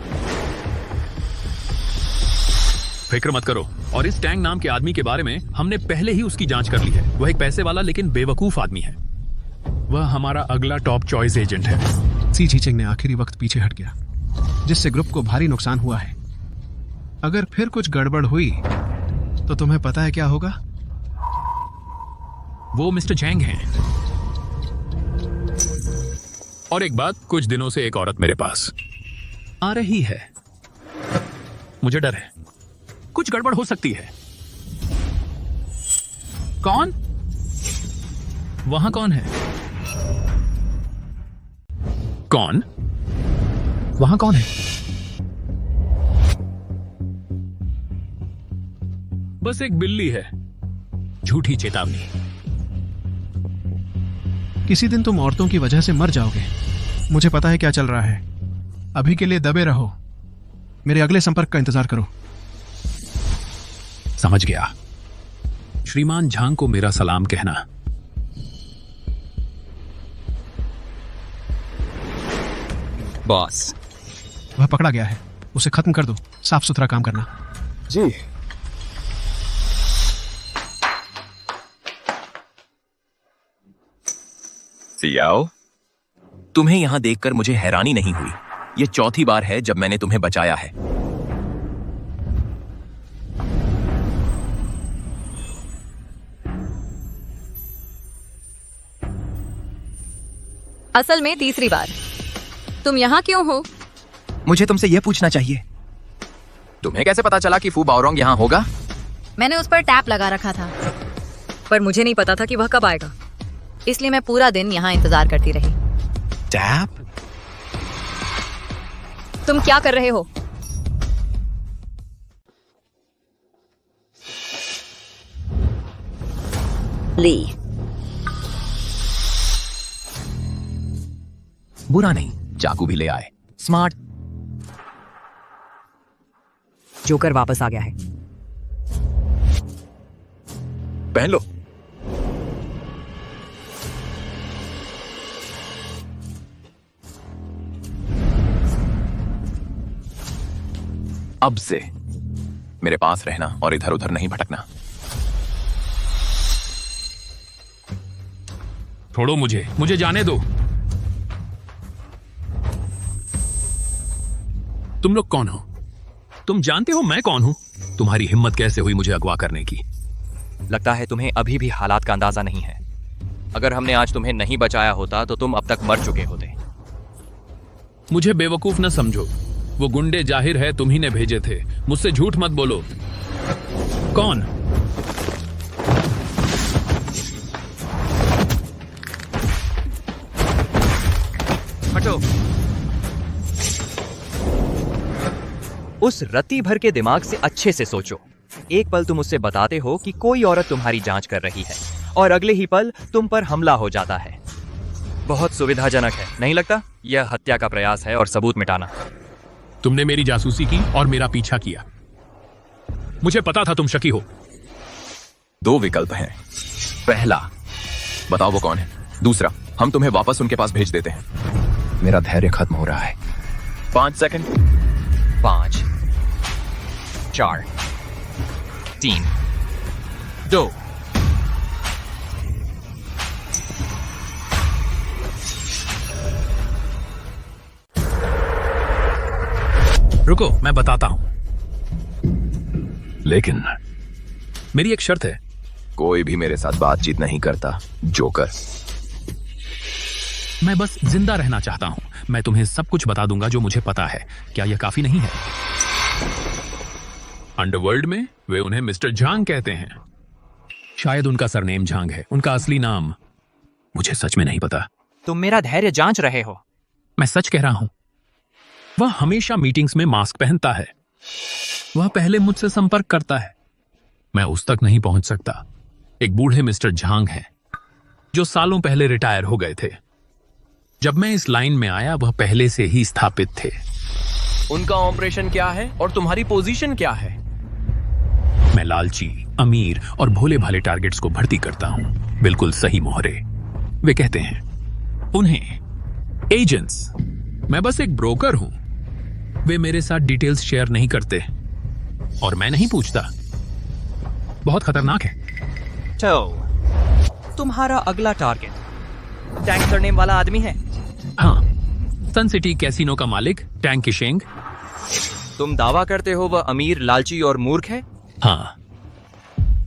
फिक्र मत करो। और इस टैंग नाम के आदमी के बारे में हमने पहले ही उसकी जांच कर ली है। वह एक पैसे वाला लेकिन बेवकूफ आदमी है। वह हमारा अगला टॉप चॉइस एजेंट है। सी झीचेंग ने आखिरी वक्त पीछे हट गया, जिससे ग्रुप को भारी नुकसान हुआ है। अगर फिर कुछ गड़बड़ हुई तो तुम्हें पता है क्या होगा? वो मिस्टर चैंग हैं। और एक बात, कुछ दिनों से एक औरत मेरे पास आ रही है। मुझे डर है, कुछ गड़बड़ हो सकती है। कौन? वहां कौन है? कौन? वहां कौन है? बस एक बिल्ली है। झूठी चेतावनी। किसी दिन तुम औरतों की वजह से मर जाओगे। मुझे पता है क्या चल रहा है। अभी के लिए दबे रहो। मेरे अगले संपर्क का इंतजार करो। समझ गया। श्रीमान झांग को मेरा सलाम कहना। बॉस। वह पकड़ा गया है, उसे खत्म कर दो। साफ सुथरा काम करना। जी। सियाओ, तुम्हें यहां देखकर मुझे हैरानी नहीं हुई। यह चौथी बार है जब मैंने तुम्हें बचाया है। असल में तीसरी बार। तुम यहाँ क्यों हो? मुझे तुमसे यह पूछना चाहिए, तुम्हें कैसे पता चला कि फू बाओरोंग यहाँ होगा? मैंने उस पर टैप लगा रखा था, पर मुझे नहीं पता था कि वह कब आएगा, इसलिए मैं पूरा दिन यहाँ इंतजार करती रही। टैप? तुम क्या कर रहे हो? ली। बुरा नहीं, चाकू भी ले आए। स्मार्ट। जोकर वापस आ गया है। पहन लो। अब से मेरे पास रहना और इधर उधर नहीं भटकना। छोड़ो मुझे जाने दो। तुम लोग कौन हो? तुम जानते हो मैं कौन हूं? तुम्हारी हिम्मत कैसे हुई मुझे अगवा करने की? लगता है तुम्हें अभी भी हालात का अंदाजा नहीं है। अगर हमने आज तुम्हें नहीं बचाया होता तो तुम अब तक मर चुके होते। मुझे बेवकूफ न समझो। वो गुंडे जाहिर है तुम ही ने भेजे थे। मुझसे झूठ मत बोलो। कौन? हटो। उस रत्ती भर के दिमाग से अच्छे से सोचो। एक पल तुम उससे बताते हो कि कोई औरत तुम्हारी जांच कर रही है और अगले ही पल तुम पर हमला हो जाता है। बहुत सुविधाजनक है, नहीं लगता? यह हत्या का प्रयास है और सबूत मिटाना। तुमने मेरी जासूसी की और मेरा पीछा किया। मुझे पता था तुम शकी हो। दो विकल्प हैं। पहला, बताओ वो कौन है। दूसरा, हम तुम्हें वापस उनके पास भेज देते हैं। मेरा धैर्य खत्म हो रहा है। 5 सेकंड। 5 4 3 2 रुको, मैं बताता हूं। लेकिन मेरी एक शर्त है। कोई भी मेरे साथ बातचीत नहीं करता, जोकर। मैं बस जिंदा रहना चाहता हूं। मैं तुम्हें सब कुछ बता दूंगा जो मुझे पता है। क्या यह काफी नहीं है? अंडरवर्ल्ड में वे उन्हें मिस्टर झांग कहते हैं। शायद उनका सरनेम झांग है। उनका असली नाम मुझे सच में नहीं पता। तुम मेरा धैर्य जांच रहे हो। मैं सच कह रहा हूं। वह हमेशा मीटिंग्स में मास्क पहनता है। वह पहले मुझसे संपर्क करता है। मैं उस तक नहीं पहुंच सकता। एक बूढ़े मिस्टर झांग हैं जो सालों पहले रिटायर हो गए थे। जब मैं इस लाइन में आया वह पहले से ही स्थापित थे। उनका ऑपरेशन क्या है और तुम्हारी पोजीशन क्या है? मैं लालची, अमीर और भोले भाले टारगेट्स को भर्ती करता हूं। बिल्कुल सही मोहरे। वे कहते हैं उन्हें एजेंट्स। मैं बस एक ब्रोकर हूं। वे मेरे साथ डिटेल्स शेयर नहीं करते और मैं नहीं पूछता। बहुत खतरनाक है। तो तुम्हारा अगला टारगेट टैंक सरनेम वाला आदमी है? हाँ, सन सिटी कैसीनो का मालिक टैंक किशेंग। तुम दावा करते हो वह अमीर, लालची और मूर्ख है? हाँ,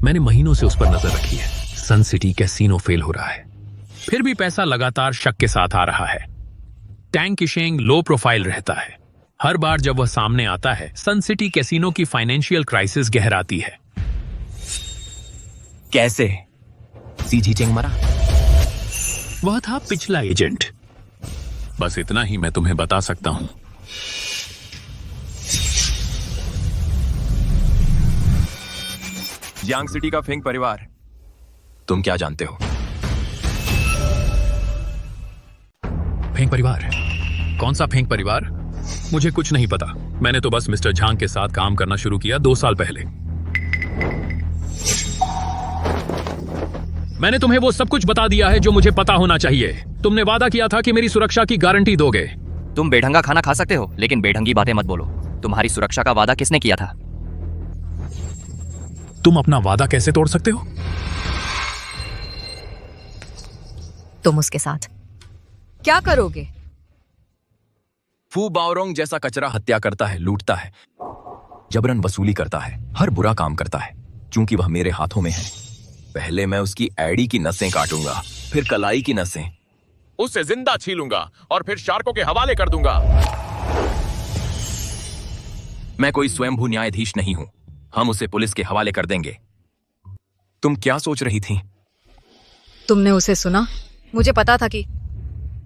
मैंने महीनों से उस पर नजर रखी है। सन सिटी कैसीनो फेल हो रहा है, फिर भी पैसा लगातार शक के साथ आ रहा है। टैंक किशेंग लो प्रोफाइल रहता है। हर बार जब वह सामने आता है सन सिटी कैसीनो की फाइनेंशियल क्राइसिस गहराती है। कैसे? सी जीचेंग मरा? वह था पिछला एजेंट। बस इतना ही मैं तुम्हें बता सकता हूं। जियांग सिटी का फेंग परिवार। तुम क्या जानते हो? फेंग परिवार? कौन सा फेंग परिवार? मुझे कुछ नहीं पता। मैंने तो बस मिस्टर झांग के साथ काम करना शुरू किया 2 साल पहले। मैंने तुम्हें वो सब कुछ बता दिया है जो मुझे पता होना चाहिए। तुमने वादा किया था कि मेरी सुरक्षा की गारंटी दोगे। तुम बेढंगा खाना खा सकते हो, लेकिन बेढंगी बातें मत बोलो। तुम्हारी सुरक्षा का वादा किसने किया था? तुम अपना वादा कैसे तोड़ सकते हो? तुम उसके साथ क्या करोगे? फू बाओरोंग जैसा कचरा हत्या करता है, लूटता है, जबरन वसूली करता है, हर बुरा काम करता है। क्योंकि वह मेरे हाथों में है, पहले मैं उसकी एड़ी की नसें काटूंगा, फिर कलाई की नसें, उससे जिंदा छीलूंगा और फिर शार्कों के हवाले कर दूंगा। मैं कोई स्वयंभू न्यायाधीश नहीं हूं, हम उसे पुलिस के हवाले कर देंगे। तुम क्या सोच रही थी? तुमने उसे सुना? मुझे पता था कि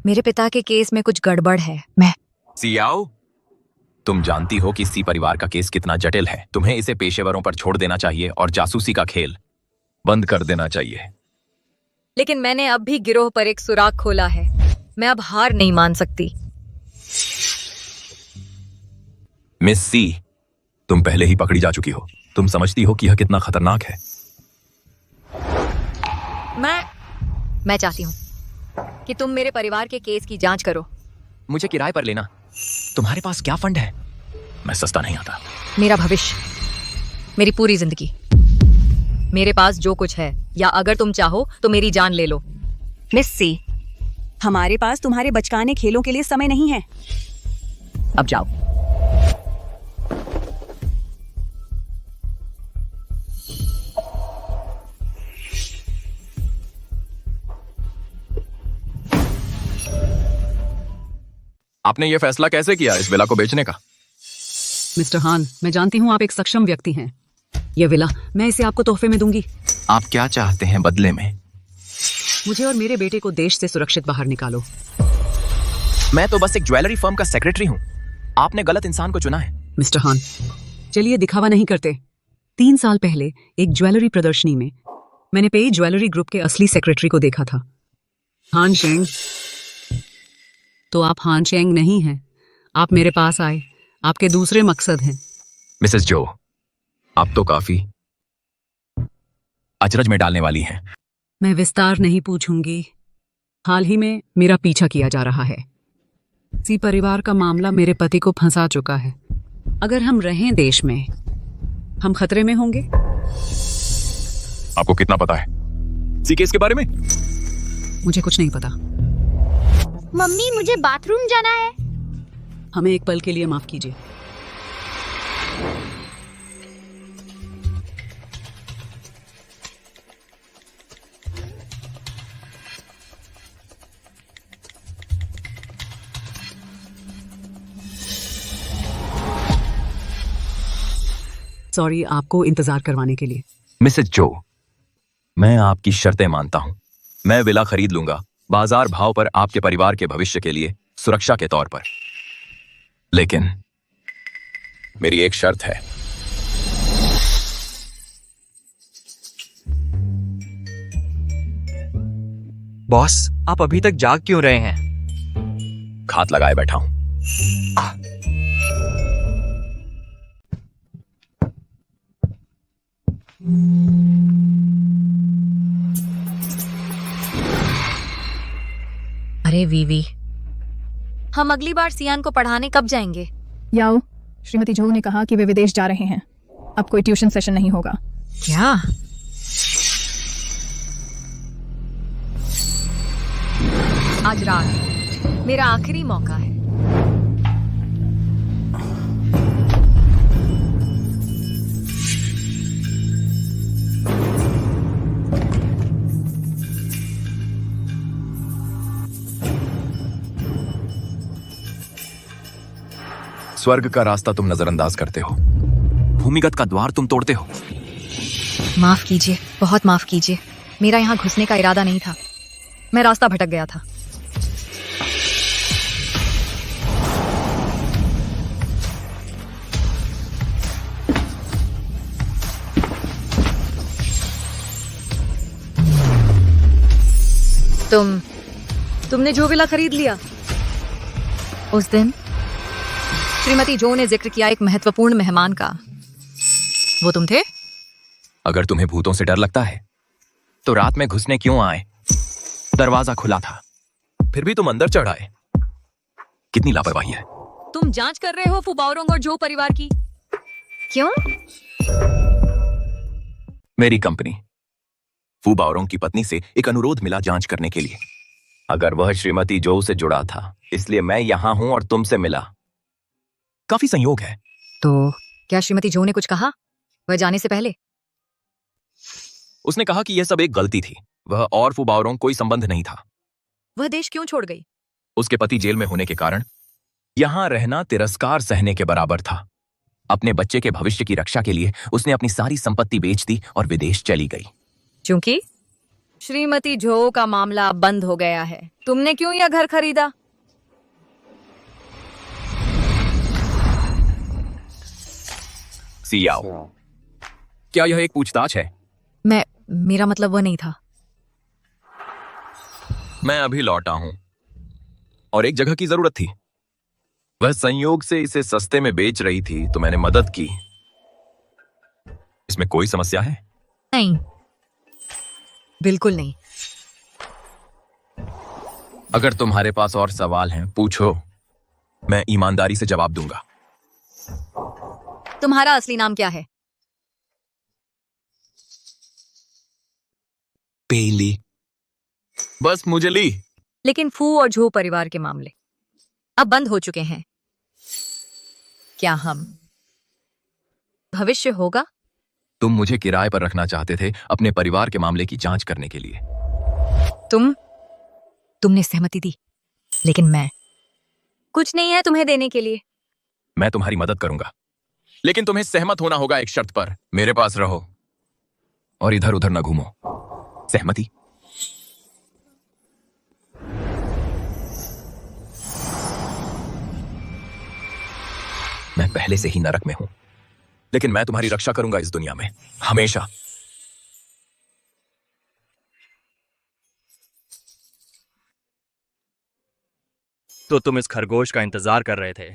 मेरे पिता के केस में कुछ गड़बड़ है। मैं सियाओ, तुम जानती हो कि सी परिवार का केस कितना जटिल है। तुम्हें इसे पेशेवरों पर छोड़ देना चाहिए और जासूसी का खेल बंद कर देना चाहिए। लेकिन मैंने अब भी गिरोह पर एक सुराग खोला है। मैं अब हार नहीं मान सकती। मिस सी, तुम पहले ही पकड़ी जा चुकी हो। तुम समझती हो कि यह कितना खतरनाक है। मैं चाहती हूँ कि तुम मेरे परिवार के केस की जांच करो। मुझे किराए पर लेना। तुम्हारे पास क्या फंड है? मैं सस्ता नहीं आता। मेरा भविष्य, मेरी पूरी जिंदगी, मेरे पास जो कुछ है, या अगर तुम चाहो तो मेरी जान ले लो। मिस सी, हमारे पास तुम्हारे बचकाने खेलों के लिए समय नहीं है। अब जाओ। आपने यह फैसला कैसे किया इस विला को बेचने का? मिस्टर हान, मैं जानती हूँ आप एक सक्षम व्यक्ति हैं। यह विला मैं इसे आपको तोहफे में दूंगी। आप क्या चाहते हैं बदले में? मुझे और मेरे बेटे को देश से सुरक्षित बाहर निकालो। मैं तो बस एक ज्वेलरी फर्म का सेक्रेटरी हूँ। आपने गलत इंसान को चुना है। मिस्टर हान, चलिए दिखावा नहीं करते। 3 साल पहले एक ज्वेलरी प्रदर्शनी में मैंने पेई ज्वेलरी ग्रुप के असली सेक्रेटरी को देखा था, हान शेंग। तो आप हान शेंग नहीं हैं। आप मेरे पास आए, आपके दूसरे मकसद हैं। मिसेस जो, आप तो काफी अचरज में डालने वाली हैं। मैं विस्तार नहीं पूछूंगी। हाल ही में मेरा पीछा किया जा रहा है। सी परिवार का मामला मेरे पति को फंसा चुका है। अगर हम रहें देश में, हम खतरे में होंगे। आपको कितना पता है सी केस के बारे में? मुझे कुछ नहीं पता। मम्मी, मुझे बाथरूम जाना है। हमें एक पल के लिए माफ कीजिए। सॉरी आपको इंतजार करवाने के लिए। मिसेस जो, मैं आपकी शर्तें मानता हूं। मैं विला खरीद लूंगा, बाजार भाव पर, आपके परिवार के भविष्य के लिए, सुरक्षा के तौर पर। लेकिन मेरी एक शर्त है। बॉस, आप अभी तक जाग क्यों रहे हैं? घात लगाए बैठा हूं। अरे वीवी, हम अगली बार सियान को पढ़ाने कब जाएंगे? याओ, श्रीमती झो ने कहा कि वे विदेश जा रहे हैं। अब कोई ट्यूशन सेशन नहीं होगा। क्या? आज रात मेरा आखिरी मौका है। स्वर्ग का रास्ता तुम नजरअंदाज करते हो, भूमिगत का द्वार तुम तोड़ते हो। माफ कीजिए, बहुत माफ कीजिए। मेरा यहाँ घुसने का इरादा नहीं था। मैं रास्ता भटक गया था। तुमने जो विला खरीद लिया उस दिन श्रीमती जो ने जिक्र किया एक महत्वपूर्ण मेहमान का, वो तुम थे? अगर तुम्हें भूतों से डर लगता है तो रात में घुसने क्यों आए? दरवाजा खुला था, फिर भी तुम अंदर चढ़ आए। कितनी लापरवाही है। तुम जांच कर रहे हो फुबाओरोंग और जो परिवार की? क्यों? मेरी कंपनी फू बाओरोंग की पत्नी से एक अनुरोध मिला जांच करने के लिए। अगर वह श्रीमती जो से जुड़ा था, इसलिए मैं यहां हूं और तुमसे मिला। काफी संयोग है। तो क्या श्रीमती जो ने कुछ कहा वह जाने से पहले? उसने कहा कि यह सब एक गलती थी। वह और फू बाओरोंग कोई संबंध नहीं था। वह देश क्यों छोड़ गई? उसके पति जेल में होने के कारण यहां रहना तिरस्कार सहने के बराबर था। अपने बच्चे के भविष्य की रक्षा के लिए उसने अपनी सारी संपत्ति बेच दी और विदेश चली गई। क्योंकि श्रीमती जो का मामला अब बंद हो गया है, तुमने क्यों यह घर खरीदा? सियाओ, क्या यह एक पूछताछ है? मेरा मतलब वह नहीं था। मैं अभी लौटा हूं और एक जगह की जरूरत थी। वह संयोग से इसे सस्ते में बेच रही थी तो मैंने मदद की। इसमें कोई समस्या है? नहीं, बिल्कुल नहीं। अगर तुम्हारे पास और सवाल हैं, पूछो। मैं ईमानदारी से जवाब दूंगा। तुम्हारा असली नाम क्या है? पेली। बस मुझे ली। लेकिन फू और झो परिवार के मामले अब बंद हो चुके हैं। क्या हम भविष्य होगा? तुम मुझे किराए पर रखना चाहते थे अपने परिवार के मामले की जांच करने के लिए। तुमने सहमति दी, लेकिन मैं कुछ नहीं है तुम्हें देने के लिए। मैं तुम्हारी मदद करूंगा, लेकिन तुम्हें सहमत होना होगा एक शर्त पर। मेरे पास रहो और इधर उधर न घूमो। सहमति? मैं पहले से ही नरक में हूं, लेकिन मैं तुम्हारी रक्षा करूंगा इस दुनिया में हमेशा। तो तुम इस खरगोश का इंतजार कर रहे थे?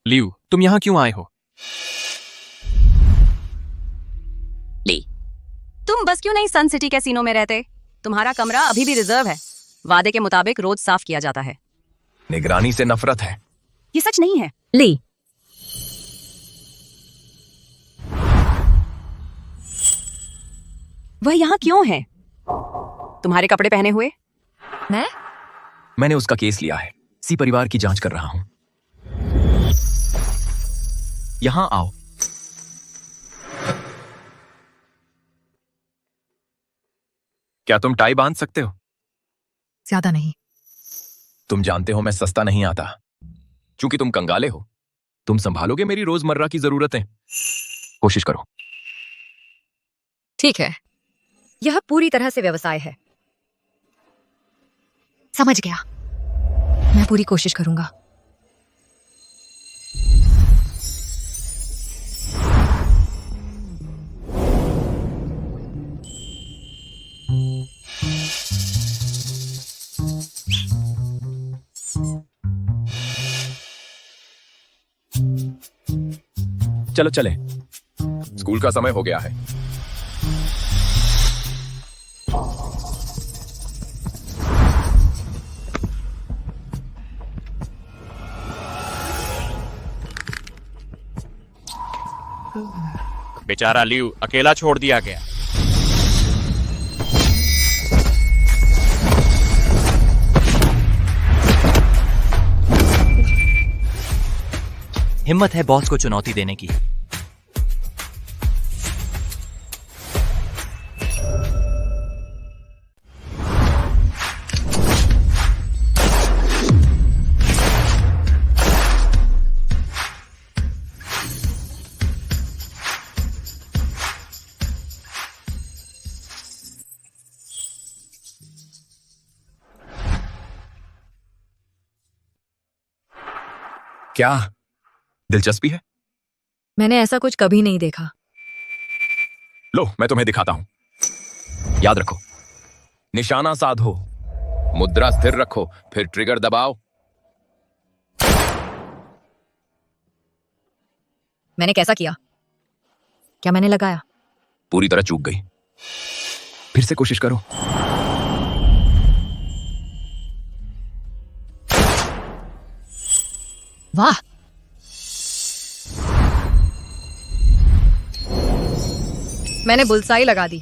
लियू, तुम यहां क्यों आए हो? ली, तुम बस क्यों नहीं सन सिटी कैसीनो में रहते? तुम्हारा कमरा अभी भी रिजर्व है। वादे के मुताबिक रोज साफ किया जाता है। निगरानी से नफरत है। ये सच नहीं है। ली, वह यहाँ क्यों है? तुम्हारे कपड़े पहने हुए? मैंने उसका केस लिया है। सी परिवार की जांच कर रहा हूं। यहां आओ। क्या तुम टाई बांध सकते हो? ज्यादा नहीं। तुम जानते हो मैं सस्ता नहीं आता। चूंकि तुम कंगाले हो, तुम संभालोगे मेरी रोजमर्रा की जरूरतें। कोशिश करो। ठीक है, यह पूरी तरह से व्यवसाय है। समझ गया। मैं पूरी कोशिश करूंगा। चलो चले, स्कूल का समय हो गया है। बेचारा लियू अकेला छोड़ दिया गया। हिम्मत है बॉस को चुनौती देने की। क्या दिलचस्पी है? मैंने ऐसा कुछ कभी नहीं देखा। लो, मैं तुम्हें दिखाता हूं। याद रखो, निशाना साधो, मुद्रा स्थिर रखो, फिर ट्रिगर दबाओ। मैंने कैसा किया? क्या मैंने लगाया? पूरी तरह चूक गई। फिर से कोशिश करो। वाह, मैंने बुलसाई लगा दी।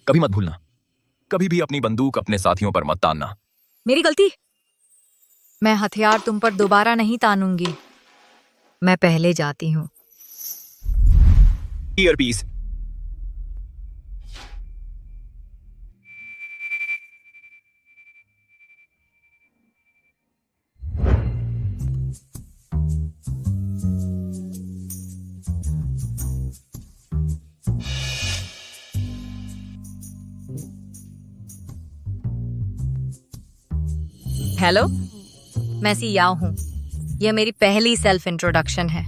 कभी मत भूलना, कभी भी अपनी बंदूक अपने साथियों पर मत तानना। मेरी गलती। मैं हथियार तुम पर दोबारा नहीं तानूंगी। मैं पहले जाती हूँ। ईयरपीस। हेलो, मैं सी याओ हूँ। यह मेरी पहली सेल्फ इंट्रोडक्शन है।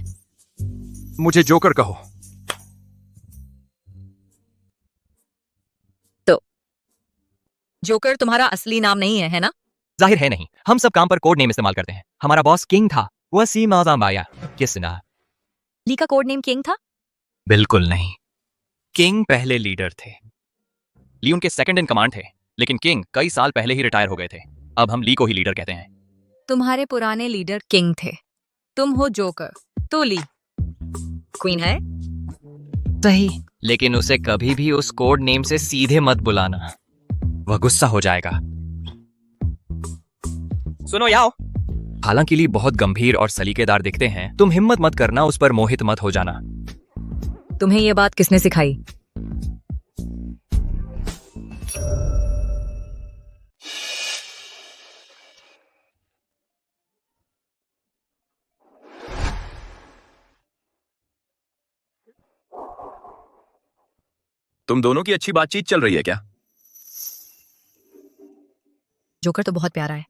मुझे जोकर कहो। तो जोकर तुम्हारा असली नाम नहीं है ना? जाहिर है नहीं, हम सब काम पर कोड नेम इस्तेमाल करते हैं। हमारा बॉस किंग था, वह सी माजामाया। किसना? ली का कोड नेम किंग था? बिल्कुल नहीं, किंग पहले लीडर थे। ली उनके सेकंड इन कमांड थे, लेकिन किंग कई साल पहले ही रिटायर हो गए थे। अब हम ली को ही लीडर कहते हैं। तुम्हारे पुराने लीडर किंग थे, तुम हो जोकर, तो ली क्वीन है। सही, लेकिन उसे कभी भी उस कोड नेम से सीधे मत बुलाना, वह गुस्सा हो जाएगा। सुनो याओ, हालांकि ली बहुत गंभीर और सलीकेदार दिखते हैं, तुम हिम्मत मत करना, उस पर मोहित मत हो जाना। तुम्हें यह बात किसने सिखाई? तुम दोनों की अच्छी बातचीत चल रही है क्या? जोकर तो बहुत प्यारा है।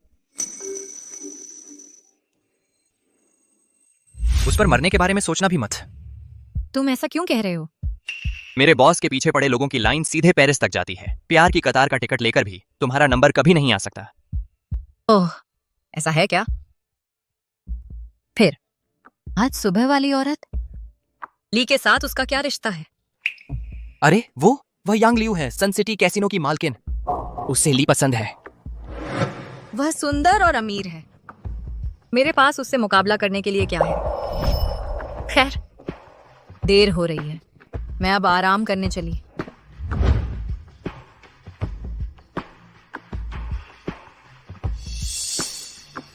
उस पर मरने के बारे में सोचना भी मत। तुम ऐसा क्यों कह रहे हो? मेरे बॉस के पीछे पड़े लोगों की लाइन सीधे पेरिस तक जाती है। प्यार की कतार का टिकट लेकर भी तुम्हारा नंबर कभी नहीं आ सकता। ओह, ऐसा है क्या? फिर आज सुबह वाली औरत, ली के साथ उसका क्या रिश्ता है? अरे वह यांग लियू है, सन सिटी कैसीनो की मालकिन। उसे ली पसंद है। वह सुंदर और अमीर है। मेरे पास उससे मुकाबला करने के लिए क्या है? खैर, देर हो रही है, मैं अब आराम करने चली।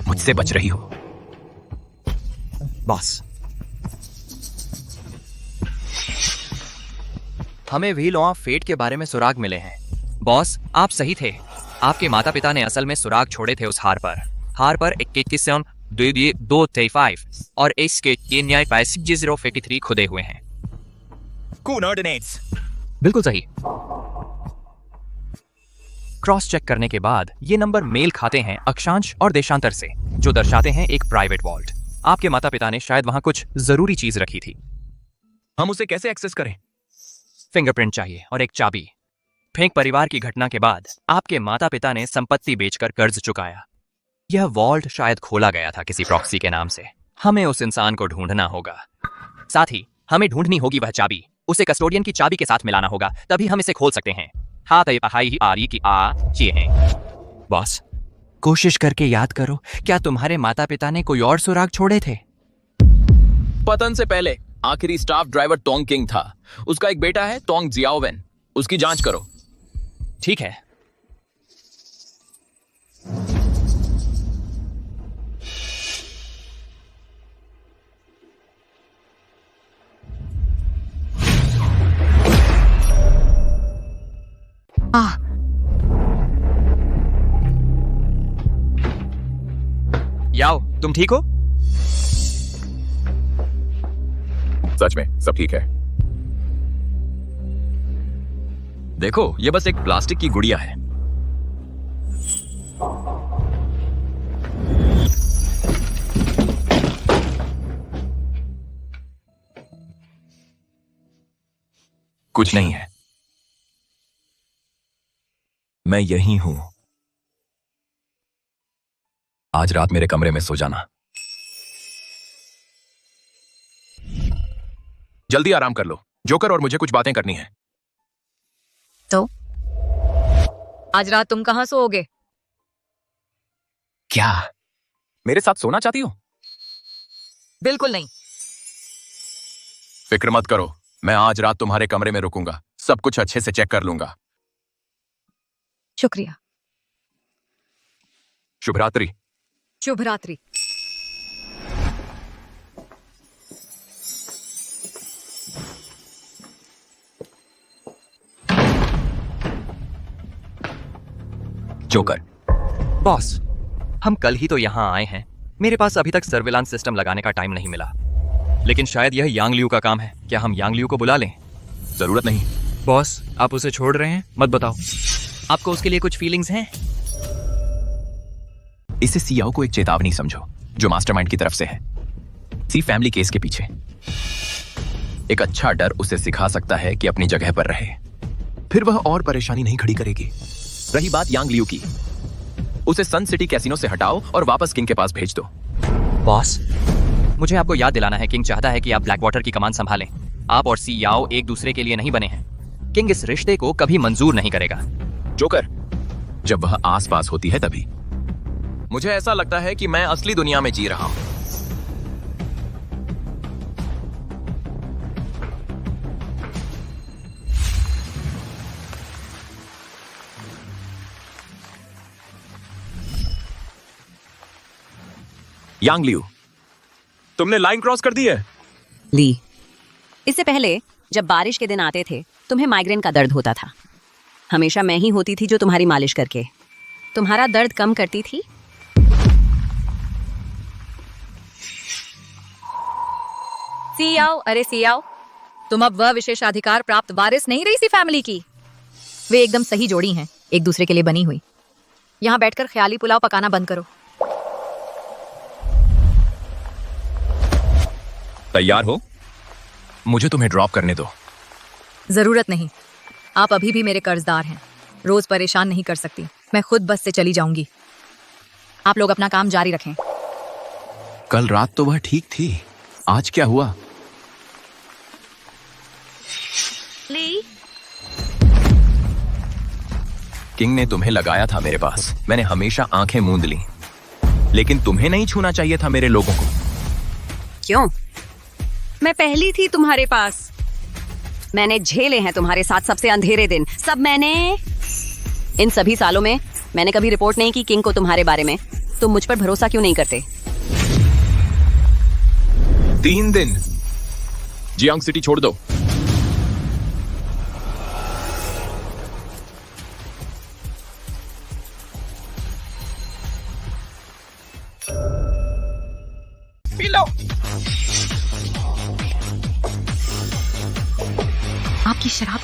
मुझसे बच रही हो बॉस। हमें व्हील ऑफ फेट के बारे में सुराग मिले हैं। बॉस, आप सही थे। आपके माता पिता ने असल में सुराग छोड़े थे उस हार पर 225 और इसके 3 खुदे हुए हैं। बिल्कुल सही। क्रॉस चेक करने के बाद ये नंबर मेल खाते हैं अक्षांश और देशांतर से, जो दर्शाते हैं एक प्राइवेट वॉल्ट। आपके माता पिता ने शायद वहां कुछ जरूरी चीज रखी थी। हम उसे कैसे एक्सेस करें? फिंगरप्रिंट चाहिए और एक चाबी। फेंक परिवार की घटना के बाद आपके माता पिता ने संपत्ति बेचकर कर्ज चुकाया। यह वॉल्ट शायद खोला गया था किसी प्रॉक्सी के नाम से। हमें उस इंसान को ढूंढना होगा। साथ ही हमें ढूंढनी होगी वह चाबी। उसे कस्टोडियन की चाबी के साथ मिलाना होगा, तभी हम इसे खोल सकते हैं। बॉस, कोशिश करके याद करो, क्या तुम्हारे माता पिता ने कोई और सुराग छोड़े थे? पतन से पहले आखिरी स्टाफ ड्राइवर टोंग किंग था। उसका एक बेटा है टोंग जियाओवेन। उसकी जांच करो। ठीक है। याओ, तुम ठीक हो? सच में सब ठीक है। देखो, ये बस एक प्लास्टिक की गुड़िया है। कुछ नहीं है। मैं यही हूं। आज रात मेरे कमरे में सो जाना। जल्दी आराम कर लो, जोकर और मुझे कुछ बातें करनी है। तो आज रात तुम कहाँ सोओगे? क्या मेरे साथ सोना चाहती हो? बिल्कुल नहीं। फिक्र मत करो, मैं आज रात तुम्हारे कमरे में रुकूंगा, सब कुछ अच्छे से चेक कर लूंगा। शुक्रिया। शुभ रात्रि। शुभ रात्रि। जोकर। बॉस, हम कल ही तो यहाँ आए हैं। मेरे पास अभी तक सर्विलांस सिस्टम लगाने का टाइम नहीं मिला, लेकिन शायद यह यांग लियू का काम है। क्या हम यांग लियू को बुला लें? जरूरत नहीं। बॉस, आप उसे छोड़ रहे हैं? मत बताओ, आपको उसके लिए कुछ फीलिंग्स हैं? इसे सीआओ को एक चेतावनी समझो, जो मास्टरमाइंड की तरफ से है। सी फैमिली केस के पीछे एक अच्छा डर उसे सिखा सकता है कि अपनी जगह पर रहे, फिर वह और परेशानी नहीं खड़ी करेगी। रही बात यांग लियू की, उसे सन सिटी कैसीनो से हटाओ और वापस किंग के पास भेज दो। बॉस, मुझे आपको याद दिलाना है, किंग चाहता है कि आप ब्लैक वाटर की कमान संभालें। आप और सी याओ एक दूसरे के लिए नहीं बने हैं। किंग इस रिश्ते को कभी मंजूर नहीं करेगा। जोकर, जब वह आसपास होती है तभी मुझे ऐसा लगता है कि मैं असली दुनिया में जी रहा हूं। यांग लियू, तुमने लाइन क्रॉस कर दी है। ली, इससे पहले जब बारिश के दिन आते थे तुम्हें माइग्रेन का दर्द होता था। हमेशा मैं ही होती थी जो तुम्हारी मालिश करके तुम्हारा दर्द कम करती थी। सियाओ, अरे सियाओ, तुम अब वह विशेषाधिकार प्राप्त वारिस नहीं रही सी फैमिली की। वे एकदम सही जोड़ी हैं, एक दूसरे के लिए बनी हुई। यहाँ बैठकर ख्याली पुलाव पकाना बंद करो। तैयार हो? मुझे तुम्हें ड्रॉप करने दो। जरूरत नहीं, आप अभी भी मेरे कर्जदार हैं। रोज परेशान नहीं कर सकती, मैं खुद बस से चली जाऊंगी। आप लोग अपना काम जारी रखें। कल रात तो वह ठीक थी, आज क्या हुआ? ली, किंग ने तुम्हें लगाया था मेरे पास, मैंने हमेशा आंखें मूंद ली, लेकिन तुम्हें नहीं छूना चाहिए था मेरे लोगों को। क्यों? मैं पहली थी तुम्हारे पास। मैंने झेले हैं तुम्हारे साथ सबसे अंधेरे दिन, सब मैंने। इन सभी सालों में मैंने कभी रिपोर्ट नहीं की किंग को तुम्हारे बारे में। तुम मुझ पर भरोसा क्यों नहीं करते? 3 दिन जियांग सिटी छोड़ दो। P low. आपकी शराब।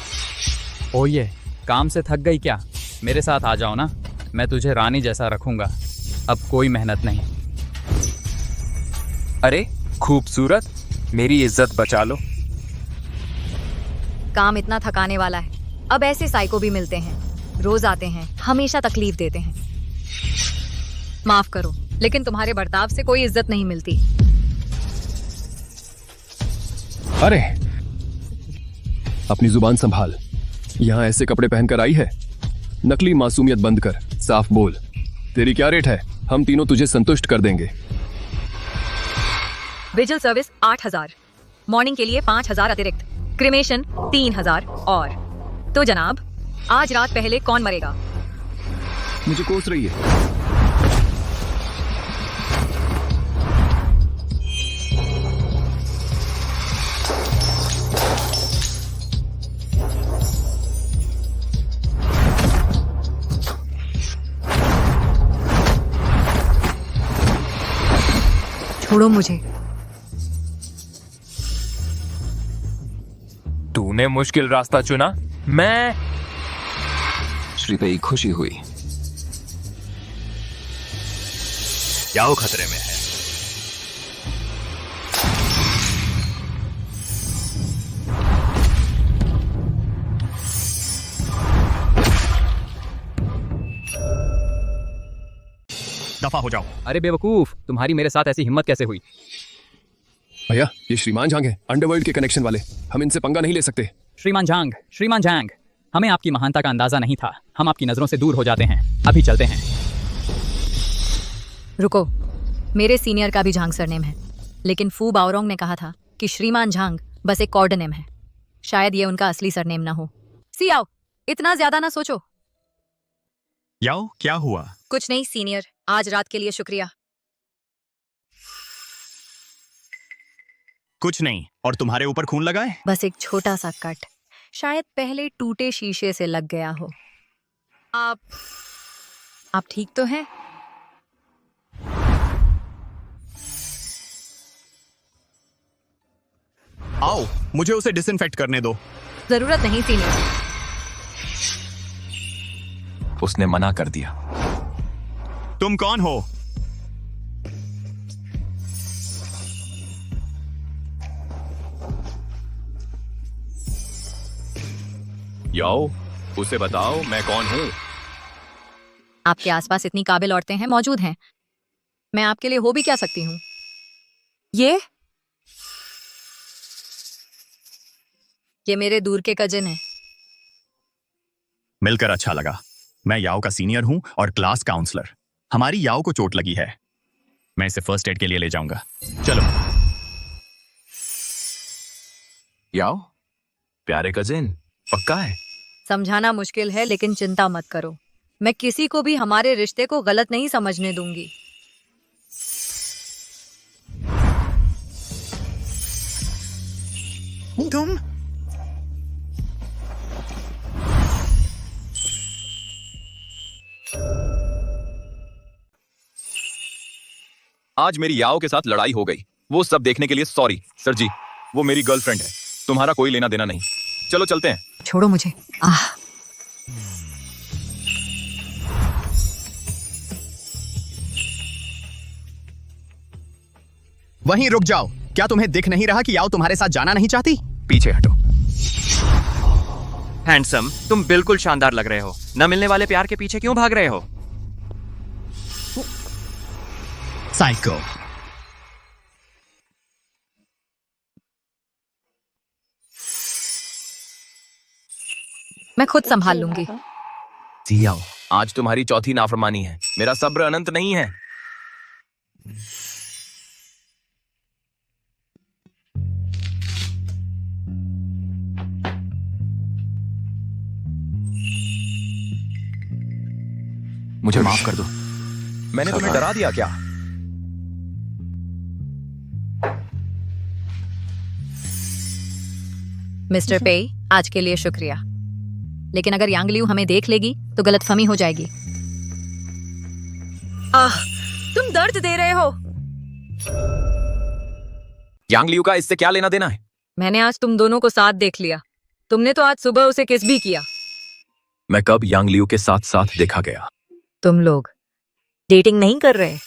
ओ ये काम से थक गई क्या? मेरे साथ आ जाओ ना, मैं तुझे रानी जैसा रखूंगा। अब कोई मेहनत नहीं। अरे खूबसूरत, मेरी इज्जत बचा लो। काम इतना थकाने वाला है। अब ऐसे साइको भी मिलते हैं, रोज आते हैं, हमेशा तकलीफ देते हैं। माफ करो, लेकिन तुम्हारे बर्ताव से कोई इज्जत नहीं मिलती। अरे अपनी जुबान संभाल, यहाँ ऐसे कपड़े पहनकर आई है? नकली मासूमियत बंद कर, साफ बोल। तेरी क्या रेट है? हम तीनों तुझे संतुष्ट कर देंगे। विजिल सर्विस 8,000, मॉर्निंग के लिए 5,000 अतिरिक्त, क्रिमेशन 3,000 और। तो जनाब, आज रात पहले कौन मरेगा? मुझे कोस रही है। छोड़ो मुझे। तूने मुश्किल रास्ता चुना। मैं श्रीपेई खुशी हुई। याओ खतरे में है। दफा दफा हो जाओ। अरे बेवकूफ, तुम्हारी मेरे साथ ऐसी हिम्मत कैसे हुई? भैया ये श्रीमान झांग है, अंडरवर्ल्ड के कनेक्शन वाले। हम इनसे पंगा नहीं ले सकते। श्रीमान झांग, हमें आपकी महानता का अंदाजा नहीं था। हम आपकी नजरों से दूर हो जाते हैं। अभी चलते हैं। रुको, मेरे सीनियर का भी झांग सरनेम है, लेकिन फू बाओरोंग ने कहा था कि श्रीमान झांग बस एक कॉर्ड नेम है। शायद ये उनका असली सरनेम ना हो। सियाओ, इतना ज्यादा ना सोचो। याओ, क्या हुआ? कुछ नहीं सीनियर, आज रात के लिए शुक्रिया। कुछ नहीं। और तुम्हारे ऊपर खून लगा है? बस एक छोटा सा कट, शायद पहले टूटे शीशे से लग गया हो। आप ठीक तो हैं? आओ, मुझे उसे डिसइंफेक्ट करने दो। जरूरत नहीं सीनियर। उसने मना कर दिया। तुम कौन हो? याओ, उसे बताओ मैं कौन हूं। आपके आसपास इतनी काबिल औरतें हैं, मौजूद हैं। मैं आपके लिए हो भी क्या सकती हूँ? ये मेरे दूर के कजिन हैं। मिलकर अच्छा लगा। मैं याओ का सीनियर हूं और क्लास काउंसलर। हमारी याओ को चोट लगी है। मैं इसे फर्स्ट एड के लिए ले जाऊंगा। चलो। याओ, प्यारे कजिन, पक्का है? समझाना मुश्किल है, लेकिन चिंता मत करो। मैं किसी को भी हमारे रिश्ते को गलत नहीं समझने दूंगी। तुम आज मेरी याओ के साथ लड़ाई हो गई। वो सब देखने के लिए सॉरी सर जी। वो मेरी गर्लफ्रेंड है, तुम्हारा कोई लेना देना नहीं। चलो चलते हैं। छोड़ो मुझे। वहीं रुक जाओ। क्या तुम्हें दिख नहीं रहा कि याओ तुम्हारे साथ जाना नहीं चाहती? पीछे हटो। हैंडसम, तुम बिल्कुल शानदार लग रहे हो। न मिलने वाले प्यार के पीछे क्यों भाग रहे हो? साइको। मैं खुद संभाल लूंगी। सियाओ, आज तुम्हारी चौथी नाफरमानी है। मेरा सब्र अनंत नहीं है। मुझे माफ कर दो। मैंने तुम्हें डरा दिया क्या? मिस्टर पे, आज के लिए शुक्रिया, लेकिन अगर यांग लियू हमें देख लेगी तो गलतफहमी हो जाएगी। तुम दर्द दे रहे हो। यांग लियू का इससे क्या लेना देना है? मैंने आज तुम दोनों को साथ देख लिया। तुमने तो आज सुबह उसे किस भी किया। मैं कब यांग लियू के साथ साथ देखा गया? तुम लोग डेटिंग नहीं कर रहे?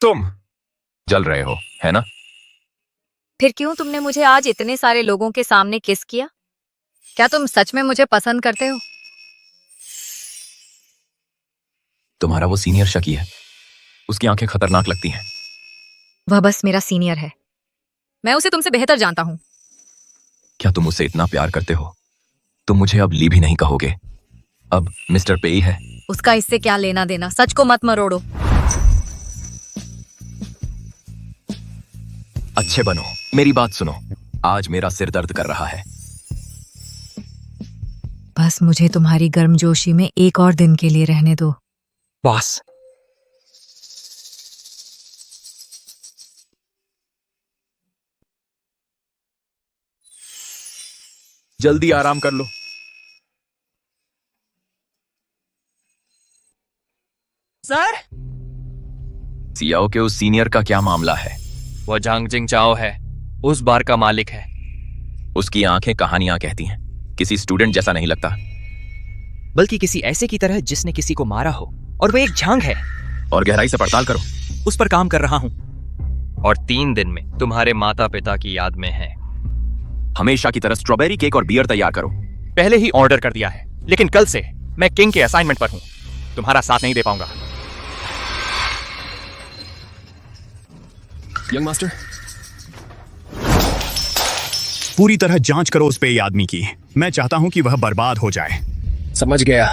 तुम जल रहे हो, है ना? फिर क्यों तुमने मुझे आज इतने सारे लोगों के सामने किस किया? क्या तुम सच में मुझे पसंद करते हो? तुम्हारा वो सीनियर शकी है। उसकी आंखें खतरनाक लगती हैं। वह बस मेरा सीनियर है। मैं उसे तुमसे बेहतर जानता हूं। क्या तुम उसे इतना प्यार करते हो? तुम मुझे अब ली भी नहीं कहोगे। अब मिस्टर पेई है। उसका इससे क्या लेना देना? सच को मत मरोड़ो। अच्छे बनो, मेरी बात सुनो। आज मेरा सिर दर्द कर रहा है। बस मुझे तुम्हारी गर्मजोशी में एक और दिन के लिए रहने दो। बॉस, जल्दी आराम कर लो। सर, सियाओ के उस सीनियर का क्या मामला है? वो झांग जिंगचाओ है, उस बार का मालिक है। उसकी आंखें कहानियां कहती हैं। किसी स्टूडेंट जैसा नहीं लगता, बल्कि किसी ऐसे की तरह जिसने किसी को मारा हो, और वो एक झांग है। और गहराई से पड़ताल करो। उस पर काम कर रहा हूं, और 3 दिन में तुम्हारे माता पिता की याद में है। हमेशा की तरह स्ट्रॉबेरी केक और बियर तैयार करो। पहले ही ऑर्डर कर दिया है, लेकिन कल से मैं किंग के असाइनमेंट पर हूं। तुम्हारा साथ नहीं दे पाऊंगा। Young master. पूरी तरह जांच करो उस पे आदमी की। मैं चाहता हूं कि वह बर्बाद हो जाए। समझ गया।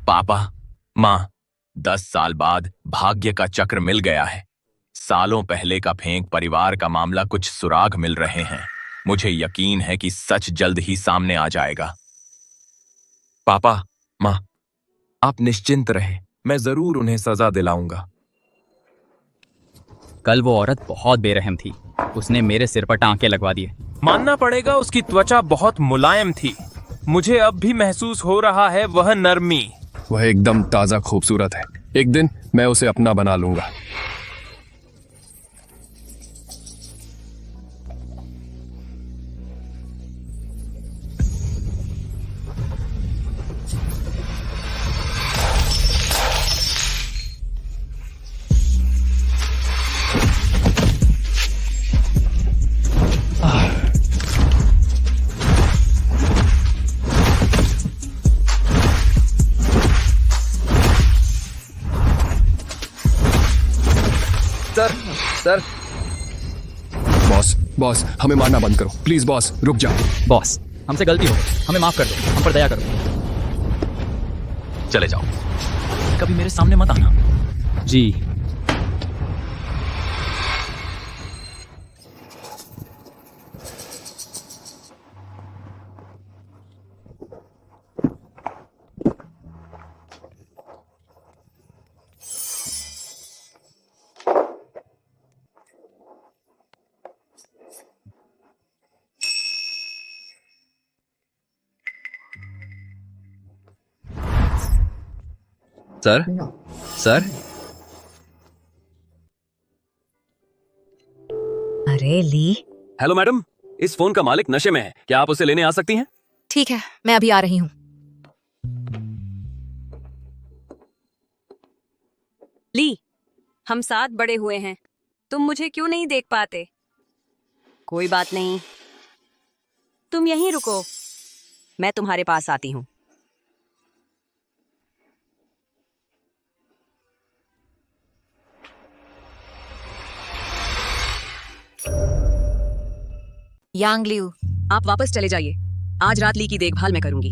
पापा, माँ, 10 साल बाद भाग्य का चक्र मिल गया है। सालों पहले का फेंक परिवार का मामला कुछ सुराग मिल रहे हैं। मुझे यकीन है कि सच जल्द ही सामने आ जाएगा। पापा, माँ, आप निश्चिंत रहे, मैं जरूर उन्हें सजा दिलाऊंगा। कल वो औरत बहुत बेरहम थी। उसने मेरे सिर पर टांके लगवा दिए। मानना पड़ेगा उसकी त्वचा बहुत मुलायम थी। मुझे अब भी महसूस हो रहा है वह नरमी। वह एकदम ताजा खूबसूरत है। एक दिन मैं उसे अपना बना लूंगा। सर बॉस हमें मारना बंद करो प्लीज। बॉस रुक जाओ। बॉस, हमसे गलती हो गई, हमें माफ कर दो, हम पर दया करो। चले जाओ, कभी मेरे सामने मत आना। जी। Sir sir. अरे ली। हेलो मैडम, इस फोन का मालिक नशे में है, क्या आप उसे लेने आ सकती हैं? ठीक है, मैं अभी आ रही हूँ। ली, हम साथ बड़े हुए हैं, तुम मुझे क्यों नहीं देख पाते? कोई बात नहीं, तुम यहीं रुको, मैं तुम्हारे पास आती हूँ। यांग लियू, आप वापस चले जाइए। आज रात ली की देखभाल मैं करूंगी।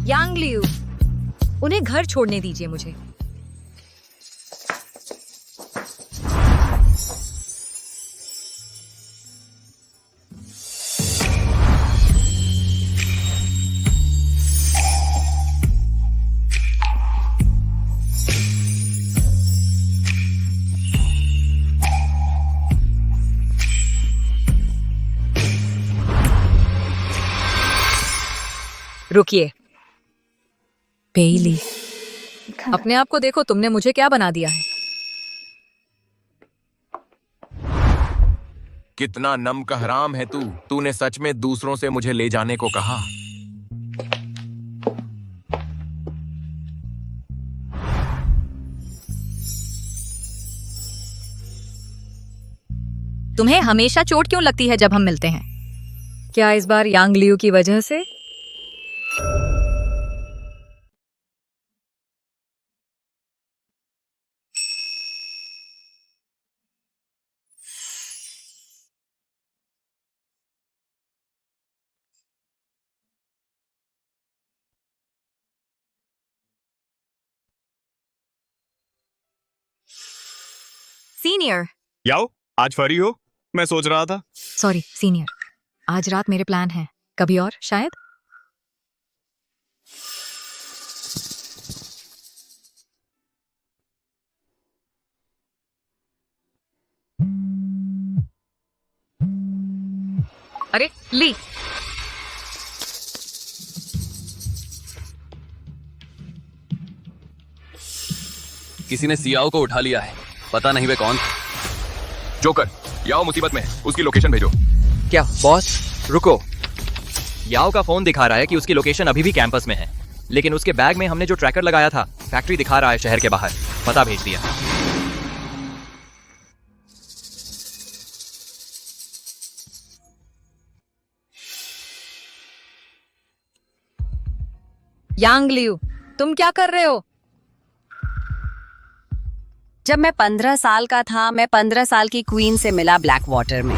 यांग लियू, उन्हें घर छोड़ने दीजिए मुझे। रुकिए। पेली, अपने आप को देखो, तुमने मुझे क्या बना दिया है। कितना नमकहराम है तू। तूने सच में दूसरों से मुझे ले जाने को कहा? तुम्हें हमेशा चोट क्यों लगती है जब हम मिलते हैं? क्या इस बार यांग लियू की वजह से? सीनियर। याओ, आज फरी हो? मैं सोच रहा था। सॉरी सीनियर, आज रात मेरे प्लान है, कभी और शायद। अरे ली, किसी ने सियाओ को उठा लिया है, पता नहीं वे कौन। जोकर, याओ मुसीबत में है, उसकी लोकेशन भेजो। क्या बॉस? रुको, याओ का फोन दिखा रहा है कि उसकी लोकेशन अभी भी कैंपस में है, लेकिन उसके बैग में हमने जो ट्रैकर लगाया था फैक्ट्री दिखा रहा है शहर के बाहर। पता भेज दिया। यांग लियू, तुम क्या कर रहे हो? जब मैं 15 साल का था, मैं 15 साल की क्वीन से मिला ब्लैक वाटर में।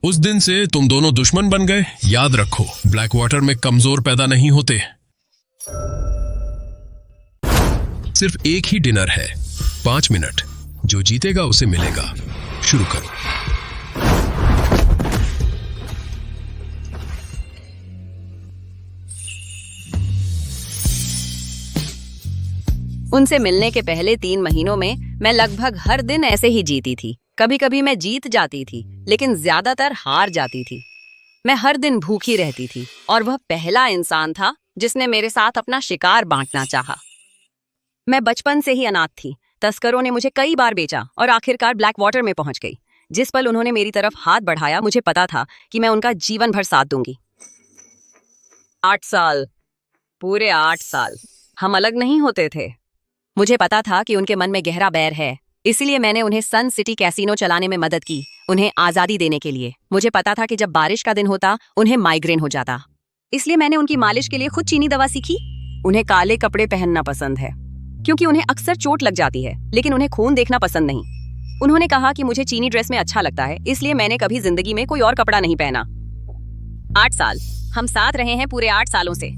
उस दिन से तुम दोनों दुश्मन बन गए। याद रखो, ब्लैक वाटर में कमजोर पैदा नहीं होते। सिर्फ एक ही डिनर है, 5 मिनट। जो जीतेगा उसे मिलेगा। शुरू करो। उनसे मिलने के पहले 3 महीनों में मैं लगभग हर दिन ऐसे ही जीती थी। कभी कभी मैं जीत जाती थी, लेकिन ज्यादातर हार जाती थी। मैं हर दिन भूखी रहती थी और वह पहला इंसान था जिसने मेरे साथ अपना शिकार बांटना चाहा। मैं बचपन से ही अनाथ थी। तस्करों ने मुझे कई बार बेचा और आखिरकार ब्लैक वाटर में पहुंच गई। जिस पल उन्होंने मेरी तरफ हाथ बढ़ाया, मुझे पता था कि मैं उनका जीवन भर साथ दूंगी। 8 साल, पूरे 8 साल हम अलग नहीं होते थे। मुझे पता था कि उनके मन में गहरा बैर है, इसलिए मैंने उन्हें सन सिटी कैसीनो चलाने में मदद की, उन्हें आजादी देने के लिए। मुझे पता था कि जब बारिश का दिन होता, उन्हें माइग्रेन हो जाता, इसलिए मैंने उनकी मालिश के लिए खुद चीनी दवा सीखी। उन्हें काले कपड़े पहनना पसंद है क्योंकि उन्हें अक्सर चोट लग जाती है, लेकिन उन्हें खून देखना पसंद नहीं। उन्होंने कहा कि मुझे चीनी ड्रेस में अच्छा लगता है, इसलिए मैंने कभी जिंदगी में कोई और कपड़ा नहीं पहना। 8 साल हम साथ रहे हैं, पूरे 8 सालों से,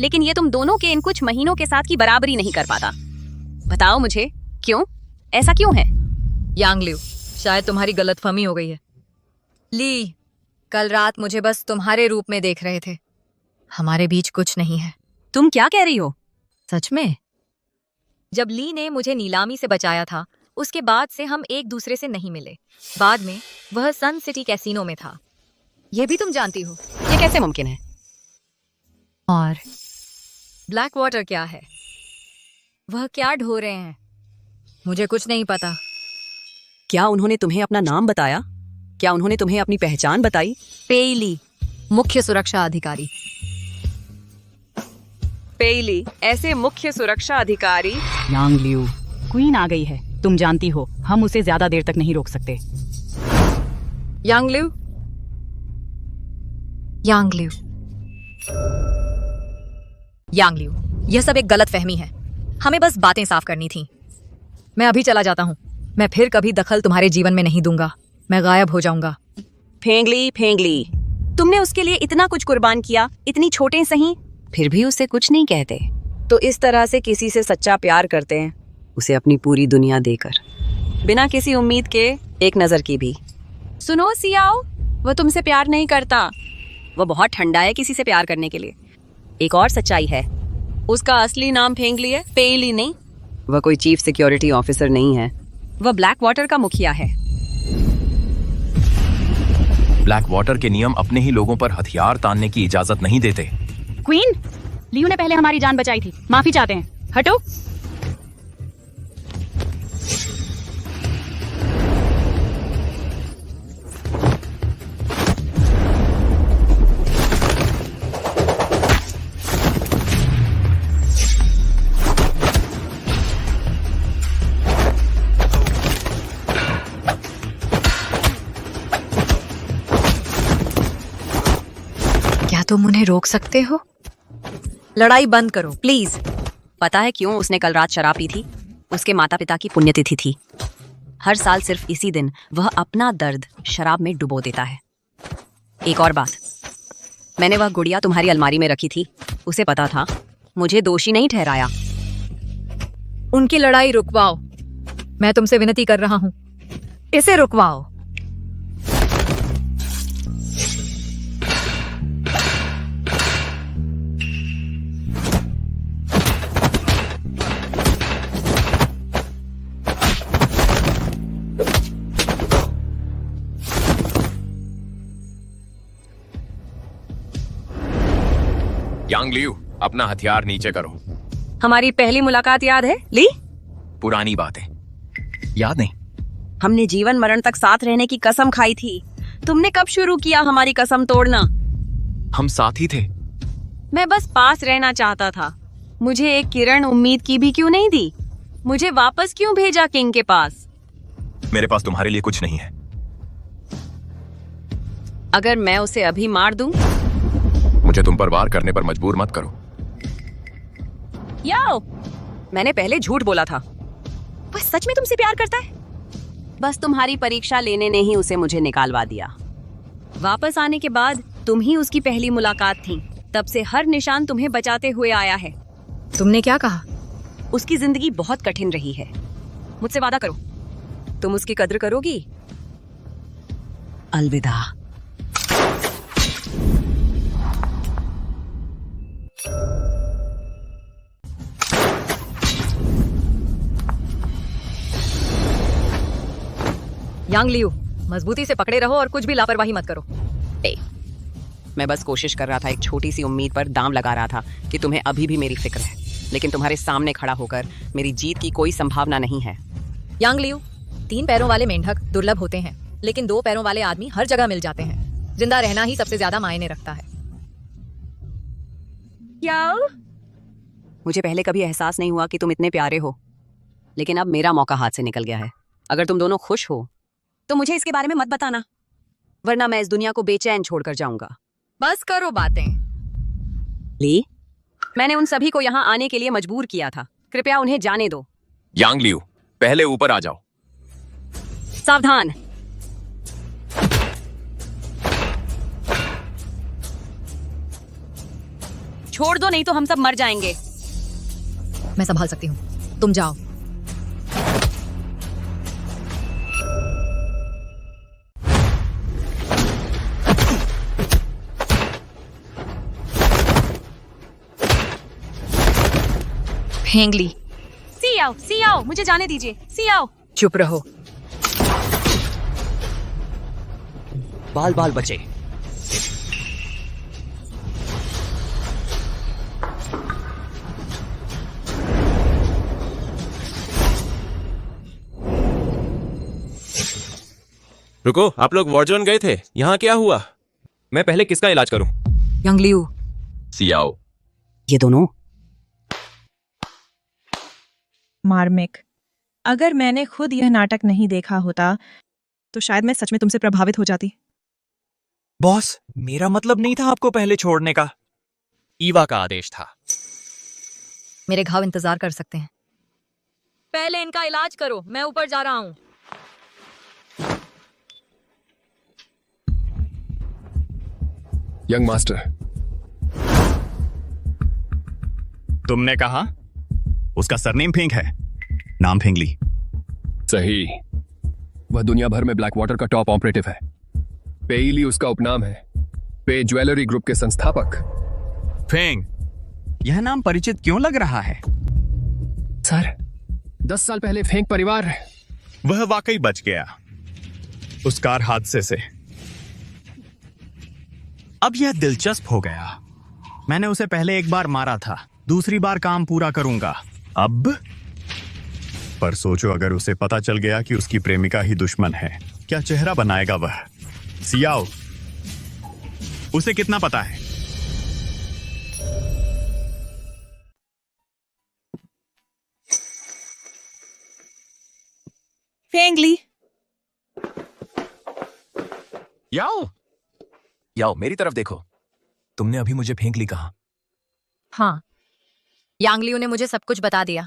लेकिन ये तुम दोनों के इन कुछ महीनों के साथ की बराबरी नहीं कर पाता। बताओ मुझे, क्यों? ऐसा क्यों है? यांग लियू, शायद तुम्हारी गलतफहमी हो गई है। ली, कल रात मुझे बस तुम्हारे रूप में देख रहे थे। हमारे बीच कुछ नहीं है। तुम क्या कह रही हो? सच में? जब ली ने मुझे नीलामी से बचाया था, उसके बाद से हम एक दूसरे से नहीं मिले। बाद में वह सन सिटी कैसीनो में था। यह भी तुम जानती हो। ये कैसे मुमकिन है? और ब्लैक वाटर क्या है? वह क्या ढो रहे हैं? मुझे कुछ नहीं पता। क्या उन्होंने तुम्हें अपना नाम बताया? क्या उन्होंने तुम्हें अपनी पहचान बताई? पेइली, मुख्य सुरक्षा अधिकारी। पेइली, ऐसे मुख्य सुरक्षा अधिकारी? यांग लियू, क्वीन आ गई है। तुम जानती हो, हम उसे ज्यादा देर तक नहीं रोक सकते। यांग लियू, यांग लियू, यांग लियू, यह सब एक गलत फहमी है। हमें बस बातें साफ करनी थी। मैं अभी चला जाता हूँ। मैं फिर कभी दखल तुम्हारे जीवन में नहीं दूंगा। मैं गायब हो जाऊंगा। फेंगली, फेंगली, तुमने उसके लिए इतना कुछ कुर्बान किया, इतनी छोटे सही, फिर भी उसे कुछ नहीं कहते। तो इस तरह से किसी से सच्चा प्यार करते हैं, उसे अपनी पूरी दुनिया देकर, बिना किसी उम्मीद के, एक नजर की भी। सुनो सियाओ, वह तुमसे प्यार नहीं करता। वह बहुत ठंडा है किसी से प्यार करने के लिए। एक और सच्चाई है, उसका असली नाम फेंगली है, पेइली नहीं। वह कोई चीफ सिक्योरिटी ऑफिसर नहीं है, वह ब्लैक वाटर का मुखिया है। ब्लैक वाटर के नियम अपने ही लोगों पर हथियार तानने की इजाजत नहीं देते। क्वीन, लियू ने पहले हमारी जान बचाई थी, माफी चाहते हैं। हटो। क्या तुम उन्हें रोक सकते हो? लड़ाई बंद करो प्लीज। पता है क्यों उसने कल रात शराब पी थी? उसके माता पिता की पुण्यतिथि थी। हर साल सिर्फ इसी दिन वह अपना दर्द शराब में डुबो देता है। एक और बात, मैंने वह गुड़िया तुम्हारी अलमारी में रखी थी, उसे पता था, मुझे दोषी नहीं ठहराया। उनकी लड़ाई रुकवाओ। मैं तुमसे विनती कर रहा हूं, इसे रुकवाओ। यांग लियू, अपना हथियार नीचे करो। हमारी पहली मुलाकात याद है ली? पुरानी बात है, याद नहीं? हमने जीवन मरण तक साथ रहने की कसम खाई थी। तुमने कब शुरू किया हमारी कसम तोड़ना? हम साथ ही थे। मैं बस पास रहना चाहता था। मुझे एक किरण उम्मीद की भी क्यों नहीं दी? मुझे वापस क्यों भेजा किंग के पास? मेरे पास तुम्हारे लिए कुछ नहीं है। अगर मैं उसे अभी मार दूं? मुझे तुम पर वार करने पर मजबूर मत करो। याओ, मैंने पहले झूठ बोला था। वह सच में तुमसे प्यार करता है? बस तुम्हारी परीक्षा लेने ने ही उसे मुझे निकालवा दिया। वापस आने के बाद तुम ही उसकी पहली मुलाकात थी। तब से हर निशान तुम्हें बचाते हुए आया है। तुमने क्या कहा? उसकी जिंदगी बहुत कठिन रही है। मुझसे वादा करो, तुम उसकी कद्र करोगी। अलविदा। यांग लियू, मजबूती से पकड़े रहो और कुछ भी लापरवाही मत करो। मैं बस कोशिश कर रहा था, एक छोटी सी उम्मीद पर दाम लगा रहा था कि तुम्हें अभी भी मेरी फिक्र है, लेकिन तुम्हारे सामने खड़ा होकर मेरी जीत की कोई संभावना नहीं है। यांग लियू, 3 पैरों वाले मेंढक दुर्लभ होते हैं, लेकिन 2 पैरों वाले आदमी हर जगह मिल जाते हैं। जिंदा रहना ही सबसे ज्यादा मायने रखता है। याओ, मुझे पहले कभी एहसास नहीं हुआ कि तुम इतने प्यारे हो, लेकिन अब मेरा मौका हाथ से निकल गया है। अगर तुम दोनों खुश हो तो मुझे इसके बारे में मत बताना, वरना मैं इस दुनिया को बेचैन छोड़कर जाऊंगा। बस करो बातें। ली, मैंने उन सभी को यहाँ आने के लिए मजबूर किया था। कृपया उन्हें जाने दो। यांग लियू, पहले ऊपर आ जाओ। सावधान। छोड़ दो, नहीं तो हम सब मर जाएंगे। मैं संभाल सकती हूँ, तुम जाओ। फेंगली। सी आओ, मुझे जाने दीजिए। सी आओ। चुप रहो। बाल बाल बचे। रुको, आप लोग वॉरजोन गए थे, यहाँ क्या हुआ? मैं पहले किसका इलाज करूं? यांग लियू। सियाओ। ये दोनों। मार्मिक, अगर मैंने खुद यह नाटक नहीं देखा होता तो शायद मैं सच में तुमसे प्रभावित हो जाती। बॉस, मेरा मतलब नहीं था आपको पहले छोड़ने का। ईवा का आदेश था। मेरे घाव इंतजार कर सकते हैं। पहले इनका इलाज करो, मैं ऊपर जा रहा हूँ। यंग मास्टर, तुमने कहा उसका सरनेम फेंग है, नाम फेंगली। सही। वह दुनिया भर में ब्लैक वाटर का टॉप ऑपरेटिव है। पेईली उसका उपनाम है। पे ज्वेलरी ग्रुप के संस्थापक। फेंग, यह नाम परिचित क्यों लग रहा है? सर, 10 साल पहले फेंग परिवार। वह वाकई बच गया उस कार हादसे से। अब यह दिलचस्प हो गया। मैंने उसे पहले एक बार मारा था, दूसरी बार काम पूरा करूंगा। अब पर सोचो, अगर उसे पता चल गया कि उसकी प्रेमिका ही दुश्मन है, क्या चेहरा बनाएगा वह? सियाओ, उसे कितना पता है? फेंगली। याओ, याओ, मेरी तरफ देखो। तुमने अभी मुझे फेंगली कहा। हाँ, यांग लियू ने मुझे सब कुछ बता दिया।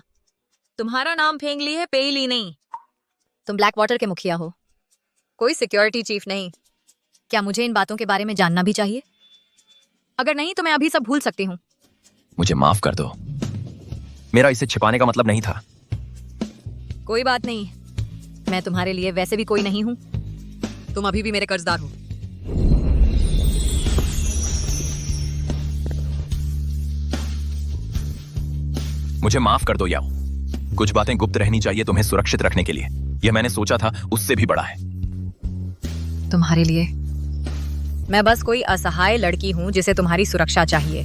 तुम्हारा नाम फेंगली है, पेईली नहीं। तुम ब्लैक वाटर के मुखिया हो, कोई सिक्योरिटी चीफ नहीं। क्या मुझे इन बातों के बारे में जानना भी चाहिए? अगर नहीं तो मैं अभी सब भूल सकती हूँ। मुझे माफ कर दो, मेरा इसे छिपाने का मतलब नहीं था। कोई बात नहीं, मैं तुम्हारे लिए वैसे भी कोई नहीं हूँ। तुम अभी भी मेरे कर्जदार हो। मुझे माफ कर दो याओ, कुछ बातें गुप्त रहनी चाहिए तुम्हें सुरक्षित रखने के लिए। यह मैंने सोचा था उससे भी बड़ा है। तुम्हारे लिए मैं बस कोई असहाय लड़की हूँ जिसे तुम्हारी सुरक्षा चाहिए।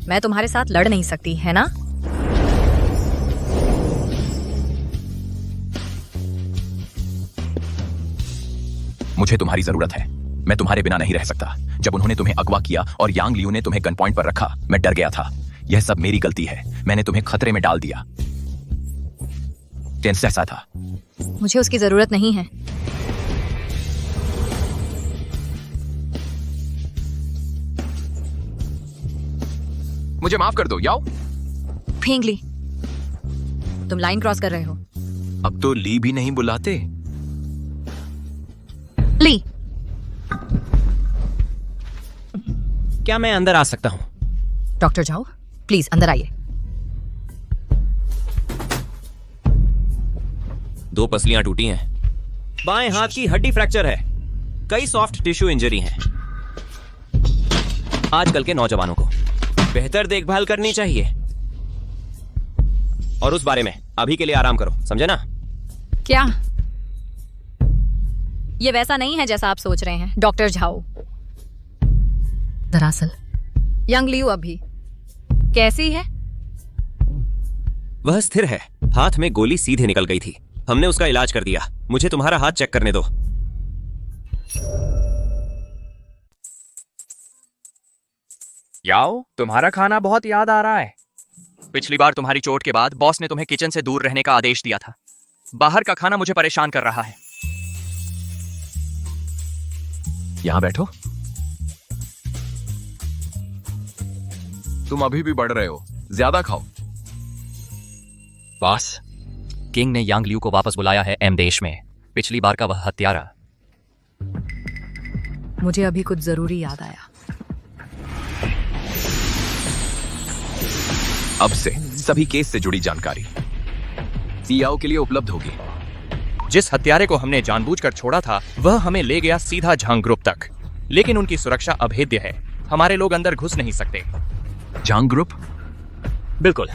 मैं तुम्हारे साथ लड़ नहीं सकती, है ना? मुझे तुम्हारी जरूरत है। मैं तुम्हारे बिना नहीं रह सकता। जब उन्होंने तुम्हें अगवा किया और यांग लियू ने तुम्हें गन पॉइंट पर रखा, मैं डर गया था। यह सब मेरी गलती है, मैंने तुम्हें खतरे में डाल दिया। टेंस ऐसा था। मुझे उसकी जरूरत नहीं है। मुझे माफ कर दो याओ। फेंगली, तुम लाइन क्रॉस कर रहे हो। अब तो ली भी नहीं बुलाते। ली, क्या मैं अंदर आ सकता हूँ? डॉक्टर जाओ, प्लीज अंदर आइए। 2 पसलियां टूटी हैं। बाएं हाथ की हड्डी फ्रैक्चर है। कई सॉफ्ट टिश्यू इंजरी हैं। आजकल के नौजवानों को बेहतर देखभाल करनी चाहिए। और उस बारे में अभी के लिए आराम करो, समझे ना? क्या ये वैसा नहीं है जैसा आप सोच रहे हैं, डॉक्टर झाओ? दरअसल यंग लियू अभी कैसी है? वह स्थिर है। हाथ में गोली सीधे निकल गई थी। हमने उसका इलाज कर दिया। मुझे तुम्हारा हाथ चेक करने दो। याओ, तुम्हारा खाना बहुत याद आ रहा है। पिछली बार तुम्हारी चोट के बाद बॉस ने तुम्हें किचन से दूर रहने का आदेश दिया था। बाहर का खाना मुझे परेशान कर रहा है। यहां बैठो। तुम अभी भी बढ़ रहे हो, ज्यादा खाओ। बॉस, किंग ने यांग लियू को वापस बुलाया है एम देश में। पिछली बार का वह हत्यारा। मुझे अभी कुछ जरूरी याद आया। अब से सभी केस से जुड़ी जानकारी सीआओ के लिए उपलब्ध होगी। जिस हत्यारे को हमने जानबूझकर छोड़ा था, वह हमें ले गया सीधा झांग ग्रुप तक। लेकिन उनकी सुरक्षा अभेद्य है। हमारे लोग अंदर घुस नहीं सकते। झांग ग्रुप? बिल्कुल।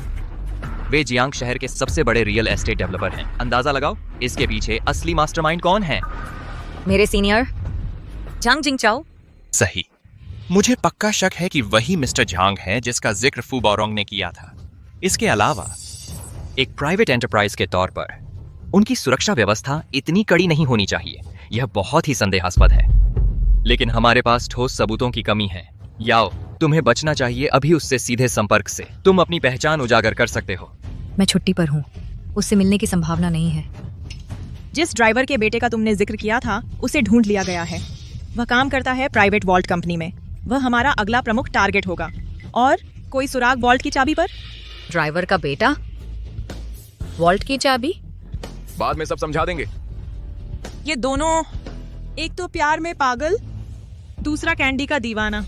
वे जियांग शहर के सबसे बड़े रियल एस्टेट डेवलपर हैं। अंदाजा लगाओ, इसके पीछे असली मास्टरमाइंड कौन है? मेरे सीनियर झांग जिंगचाओ। सही। मुझे पक्का शक है कि वही मिस्टर झांग है जिसका जिक्र फू बाओरोंग ने किया था। इसके अलावा एक प्राइवेट एंटरप्राइज के तौर पर उनकी सुरक्षा व्यवस्था इतनी कड़ी नहीं होनी चाहिए। यह बहुत ही संदेहास्पद है। लेकिन हमारे पास ठोस सबूतों की कमी है। याओ, तुम्हें बचना चाहिए अभी उससे सीधे संपर्क से। तुम अपनी पहचान उजागर कर सकते हो। मैं छुट्टी पर हूँ, उससे मिलने की संभावना नहीं है। जिस ड्राइवर के बेटे का तुमने जिक्र किया था, उसे ढूंढ लिया गया है। वह काम करता है प्राइवेट वॉल्ट कंपनी में। वह हमारा अगला प्रमुख टारगेट होगा। और कोई सुराग वॉल्ट की चाबी पर? ड्राइवर का बेटा? वॉल्ट की चाबी? बाद में सब समझा देंगे। ये दोनों, एक तो प्यार में पागल, दूसरा कैंडी का दीवाना।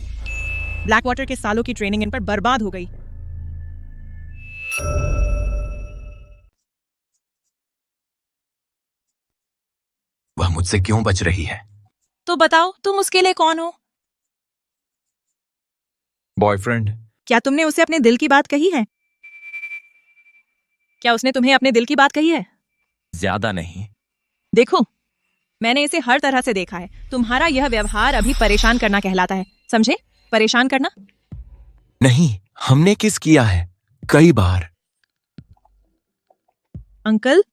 ब्लैक वाटर के सालों की ट्रेनिंग इन पर बर्बाद हो गई। वह मुझसे क्यों बच रही है? तो बताओ, तुम उसके लिए कौन हो? बॉयफ्रेंड। क्या तुमने उसे अपने दिल की बात कही है? क्या उसने तुम्हें अपने दिल की बात कही है? ज्यादा नहीं। देखो, मैंने इसे हर तरह से देखा है। तुम्हारा यह व्यवहार अभी परेशान करना कहलाता है, समझे? परेशान करना। नहीं, हमने किस किया है कई बार। अंकल,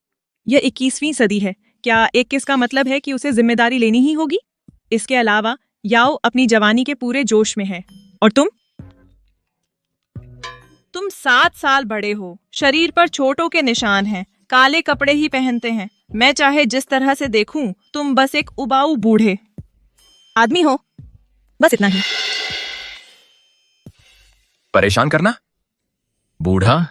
यह 21वीं सदी है। क्या एक किस का मतलब है कि उसे जिम्मेदारी लेनी ही होगी? इसके अलावा याओ अपनी जवानी के पूरे जोश में है। और तुम 7 साल बड़े हो, शरीर पर चोटों के निशान हैं, काले कपड़े ही पहनते हैं। मैं चाहे जिस तरह से देखूं, तुम बस एक उबाऊ बूढ़े आदमी हो। बस इतना ही। परेशान करना? बूढ़ा?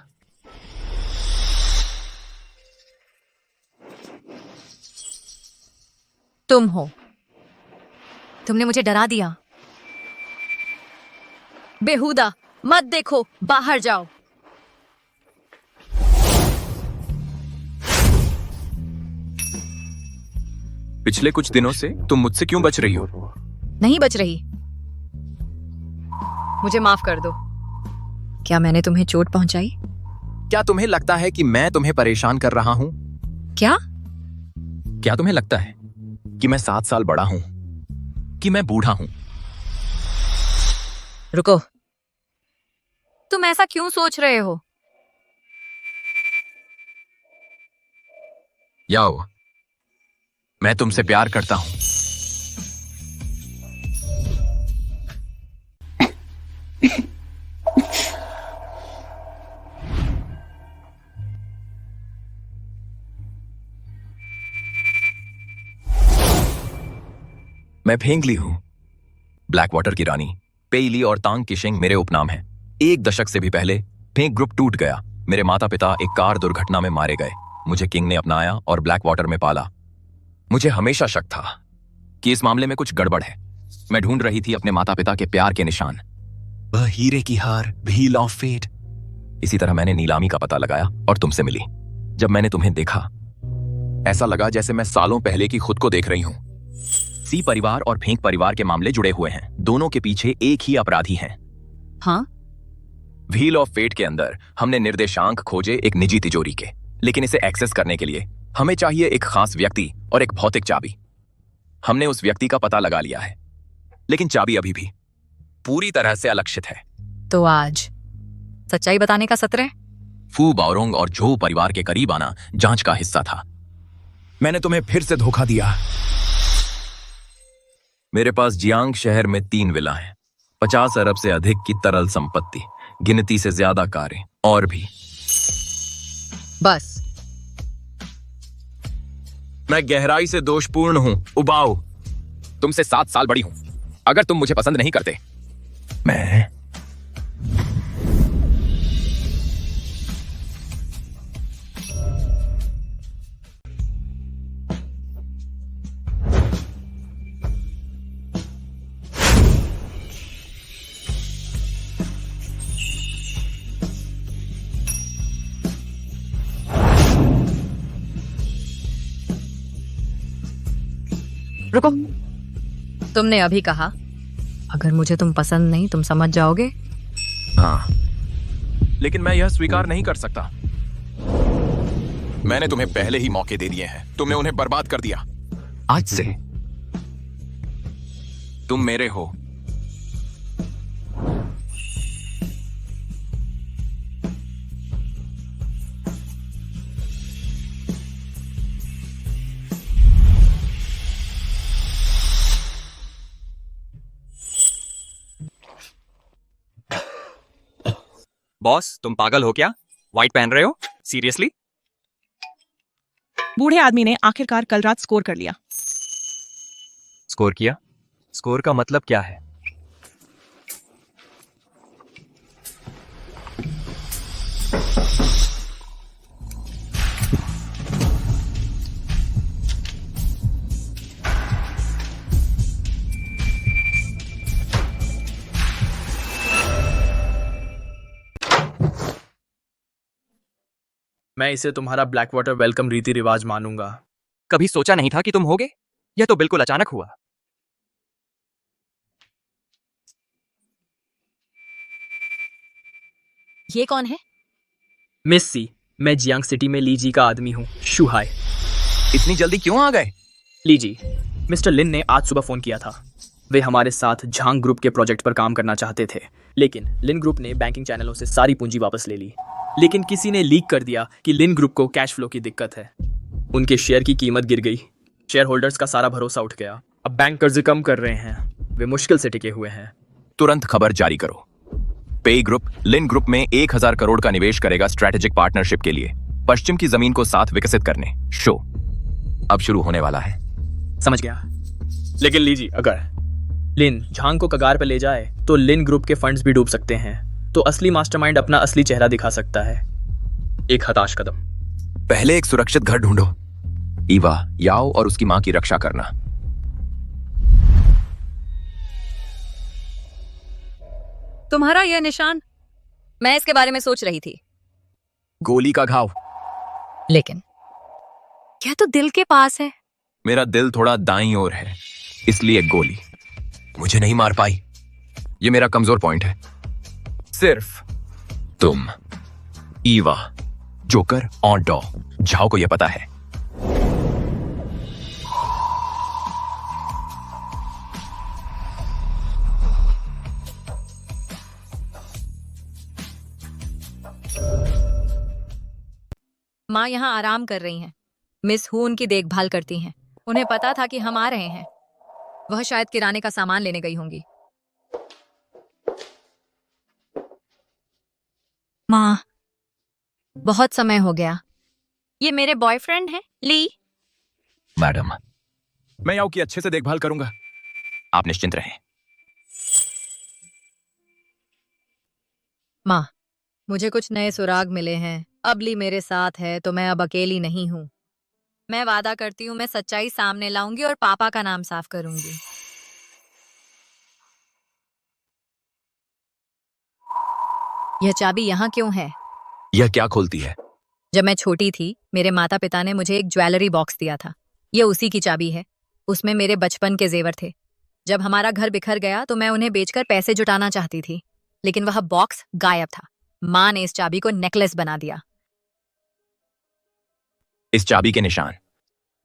तुम हो। तुमने मुझे डरा दिया। बेहुदा मत देखो, बाहर जाओ। पिछले कुछ दिनों से तुम मुझसे क्यों बच रही हो? नहीं बच रही। मुझे माफ कर दो। क्या मैंने तुम्हें चोट पहुंचाई? क्या तुम्हें लगता है कि मैं तुम्हें परेशान कर रहा हूं? क्या तुम्हें लगता है कि मैं 7 साल बड़ा हूं, कि मैं बूढ़ा हूं? रुको, तुम ऐसा क्यों सोच रहे हो? याओ, मैं तुमसे प्यार करता हूं। मैं फेंगली हूं, ब्लैक वाटर की रानी। पेइली और तांग किशिंग मेरे उपनाम हैं। 1 दशक से भी पहले फेंग ग्रुप टूट गया। मेरे माता पिता एक कार दुर्घटना में मारे गए। मुझे किंग ने अपनाया और ब्लैक वाटर में पाला। मुझे हमेशा शक था कि इस मामले में कुछ गड़बड़ है। मैं ढूंढ रही थी अपने माता पिता के प्यार के निशान, वह हीरे की हार, व्हील ऑफ फेट। इसी तरह मैंने नीलामी का पता लगाया और तुमसे मिली। जब मैंने तुम्हें देखा, ऐसा लगा जैसे मैं सालों पहले की खुद को देख रही हूं। सी परिवार और फेंक परिवार के मामले जुड़े हुए हैं। दोनों के पीछे एक ही अपराधी हैं। हाँ? व्हील ऑफ फेट के अंदर हमने निर्देशांक खोजे एक निजी तिजोरी के, लेकिन इसे एक्सेस करने के लिए हमें चाहिए एक खास व्यक्ति और एक भौतिक चाबी। हमने उस व्यक्ति का पता लगा लिया है, लेकिन चाबी अभी भी पूरी तरह से अलक्षित है। तो आज सच्चाई बताने का सत्र है। फू बाओरोंग और झो परिवार के करीब आना जांच का हिस्सा था। मैंने तुम्हें फिर से धोखा दिया। मेरे पास जियांग शहर में 3 विला हैं, 50 अरब से अधिक की तरल संपत्ति, गिनती से ज्यादा कारें और भी। बस मैं गहराई से दोषपूर्ण हूं, उबाऊ। तुमसे 7 साल बड़ी हूं। अगर तुम मुझे पसंद नहीं करते, मैं रुको, तुमने अभी कहा अगर मुझे तुम पसंद नहीं तुम समझ जाओगे। हाँ, लेकिन मैं यह स्वीकार नहीं कर सकता। मैंने तुम्हें पहले ही मौके दे दिए हैं, तुमने उन्हें बर्बाद कर दिया। आज से तुम मेरे हो। बॉस, तुम पागल हो क्या? व्हाइट पहन रहे हो? सीरियसली? बूढ़े आदमी ने आखिरकार कल रात स्कोर कर लिया। स्कोर किया? स्कोर का मतलब क्या है? मैं इसे तुम्हारा ब्लैक वाटर वेलकम रीति रिवाज मानूंगा। कभी सोचा नहीं था कि तुम होगे। यह तो बिल्कुल अचानक हुआ। ये कौन है? मिस सी, मैं जियांग सिटी में लीजी का आदमी हूँ। शुहाय। इतनी जल्दी क्यों आ गए? लीजी, मिस्टर लिन ने आज सुबह फोन किया था। वे हमारे साथ झांग ग्रुप के प्रोजेक्ट पर काम करना चाहते थे, लेकिन लिन ग्रुप ने बैंकिंग चैनलों से सारी पूंजी वापस ले ली। लेकिन किसी ने लीक कर दिया कि लिन ग्रुप को कैश फ्लो की दिक्कत है। उनके शेयर की कीमत गिर गई। शेयर होल्डर्स का सारा भरोसा उठ गया। अब बैंक कर्ज कम कर रहे हैं। वे मुश्किल से टिके हुए हैं। तुरंत खबर जारी करो। पे ग्रुप लिन ग्रुप में 1000 करोड़ का निवेश करेगा स्ट्रेटेजिक पार्टनरशिप के लिए, पश्चिम की जमीन को साथ विकसित करने। शो अब शुरू होने वाला है। समझ गया। लेकिन लीजिए, अगर लिन झांग को कगार पर ले जाए तो लिन ग्रुप के फंड्स भी डूब सकते हैं। तो असली मास्टरमाइंड अपना असली चेहरा दिखा सकता है। एक हताश कदम। पहले एक सुरक्षित घर ढूंढो। ईवा, याओ और उसकी मां की रक्षा करना। तुम्हारा यह निशान, मैं इसके बारे में सोच रही थी। गोली का घाव। लेकिन क्या तो दिल के पास है? मेरा दिल थोड़ा दाईं ओर है, इसलिए गोली मुझे नहीं मार पाई। ये मेरा कमजोर पॉइंट है। सिर्फ तुम, ईवा, जोकर और डॉ झाओ को यह पता है। माँ यहाँ आराम कर रही हैं। मिस हू उनकी देखभाल करती हैं। उन्हें पता था कि हम आ रहे हैं। वह शायद किराने का सामान लेने गई होंगी। माँ, बहुत समय हो गया। ये मेरे बॉयफ्रेंड हैं, ली। मैडम, मैं याओ की अच्छे से देखभाल करूंगा। आप निश्चिंत रहें। माँ, मुझे कुछ नए सुराग मिले हैं। अबली मेरे साथ है तो मैं अब अकेली नहीं हूँ। मैं वादा करती हूँ मैं सच्चाई सामने लाऊंगी और पापा का नाम साफ करूंगी। यह चाबी यहाँ क्यों है? यह क्या खोलती है? जब मैं छोटी थी मेरे माता पिता ने मुझे एक ज्वेलरी बॉक्स दिया था। ये उसी की चाबी है। उसमें मेरे बचपन के जेवर थे। जब हमारा घर बिखर गया तो मैं उन्हें बेचकर पैसे जुटाना चाहती थी, लेकिन वह बॉक्स गायब था। माँ ने इस चाबी को नेकलेस बना दिया। इस चाबी के निशान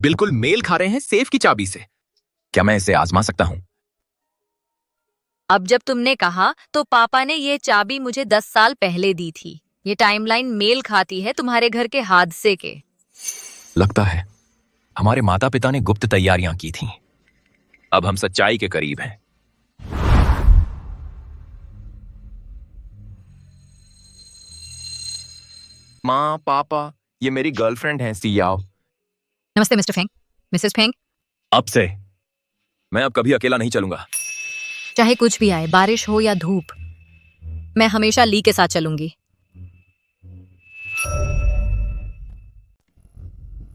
बिल्कुल मेल खा रहे हैं सेफ की चाबी से। क्या मैं इसे आजमा सकता हूँ? अब जब तुमने कहा तो पापा ने ये चाबी मुझे 10 साल पहले दी थी। ये टाइमलाइन मेल खाती है तुम्हारे घर के हादसे के। लगता है हमारे माता पिता ने गुप्त तैयारियां की थीं। अब हम सच्चाई के करीब हैं। माँ, पापा, ये मेरी गर्लफ्रेंड है सियाओ। नमस्ते मिस्टर फेंग। Mrs Feng. अब से मैं अब कभी अकेला नहीं चलूंगा। चाहे कुछ भी आए, बारिश हो या धूप, मैं हमेशा ली के साथ चलूंगी।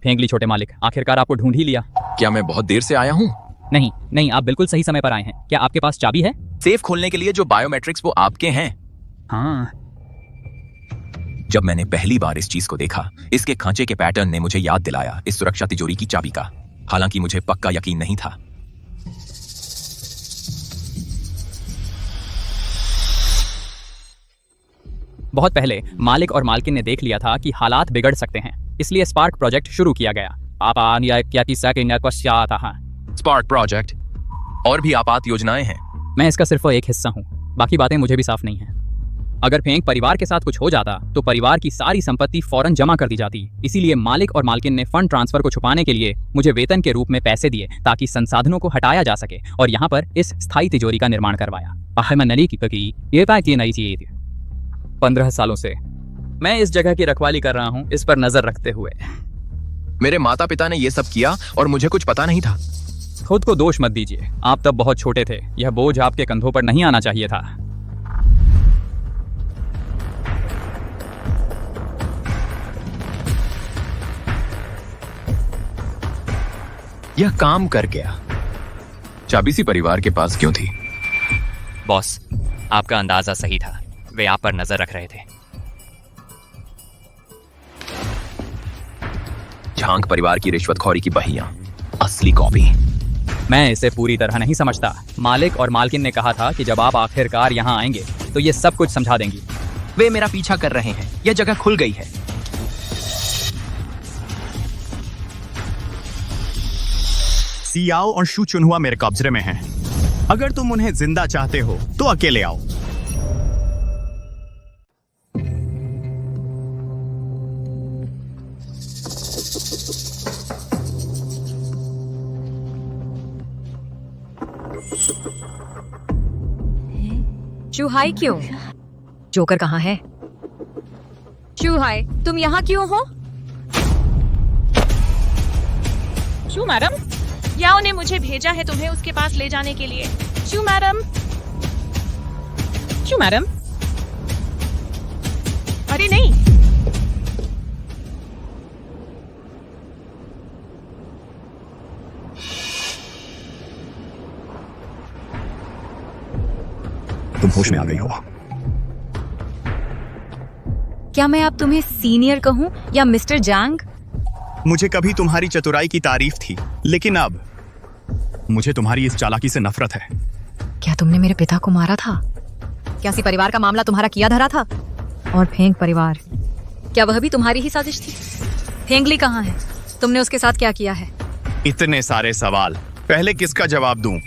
फेंग ली छोटे मालिक, आखिरकार आपको ढूंढ ही लिया। क्या मैं बहुत देर से आया हूँ? नहीं नहीं, आप बिल्कुल सही समय पर आए हैं। क्या आपके पास चाबी है? सेफ खोलने के लिए जो बायोमेट्रिक्स वो आपके हैं। हाँ। जब मैंने पहली बार इस चीज को देखा, इसके खांचे के पैटर्न ने मुझे याद दिलाया इस सुरक्षा तिजोरी की चाबी का। हालांकि मुझे पक्का यकीन नहीं था। बहुत पहले मालिक और मालकिन ने देख लिया था कि हालात बिगड़ सकते हैं, इसलिए स्पार्क प्रोजेक्ट शुरू किया गया। स्पार्क प्रोजेक्ट और भी आपात योजनाएं हैं। मैं इसका सिर्फ एक हिस्सा हूँ, बाकी बातें मुझे भी साफ नहीं है। अगर फेंग परिवार के साथ कुछ हो जाता तो परिवार की सारी संपत्ति फौरन जमा कर दी जाती। इसीलिए मालिक और मालकिन ने फंड ट्रांसफर को छुपाने के लिए मुझे वेतन के रूप में पैसे दिए ताकि संसाधनों को हटाया जा सके और यहाँ पर इस स्थायी तिजोरी का निर्माण करवाया। 15 सालों से मैं इस जगह की रखवाली कर रहा हूँ, इस पर नजर रखते हुए। मेरे माता पिता ने ये सब किया और मुझे कुछ पता नहीं था। खुद को दोष मत दीजिए, आप तब बहुत छोटे थे। यह बोझ आपके कंधों पर नहीं आना चाहिए था। यह काम कर गया। चाबी सी परिवार के पास क्यों थी? बॉस, आपका अंदाजा सही था। वे आप पर नजर रख रहे थे। झांग परिवार की रिश्वतखोरी की बहियां, असली कॉपी। मैं इसे पूरी तरह नहीं समझता। मालिक और मालकिन ने कहा था कि जब आप आखिरकार यहाँ आएंगे तो ये सब कुछ समझा देंगी। वे मेरा पीछा कर रहे हैं। यह जगह खुल गई है। सियाओ और शू चुनहुआ मेरे कब्जे में हैं। अगर तुम उन्हें जिंदा चाहते हो तो अकेले आओ। चूहाई क्यों? जोकर कहाँ है? चूहाई, तुम यहाँ क्यों हो? शू मैडम, याओ ने मुझे भेजा है तुम्हें उसके पास ले जाने के लिए। शू मैडम। शू मैडम। अरे नहीं। तुम होश में आ गई हो। क्या मैं अब तुम्हें सीनियर कहूँ या मिस्टर जांग? मुझे कभी तुम्हारी चतुराई की तारीफ थी, लेकिन अब मुझे तुम्हारी इस चालाकी से नफरत है। क्या तुमने मेरे पिता को मारा था? क्या सी परिवार का मामला तुम्हारा किया धरा था? और फेंग परिवार, क्या वह भी तुम्हारी ही साजिश थी? फेंगली कहाँ है? तुमने उसके साथ क्या किया है? इतने सारे सवाल, पहले किसका जवाब दूं?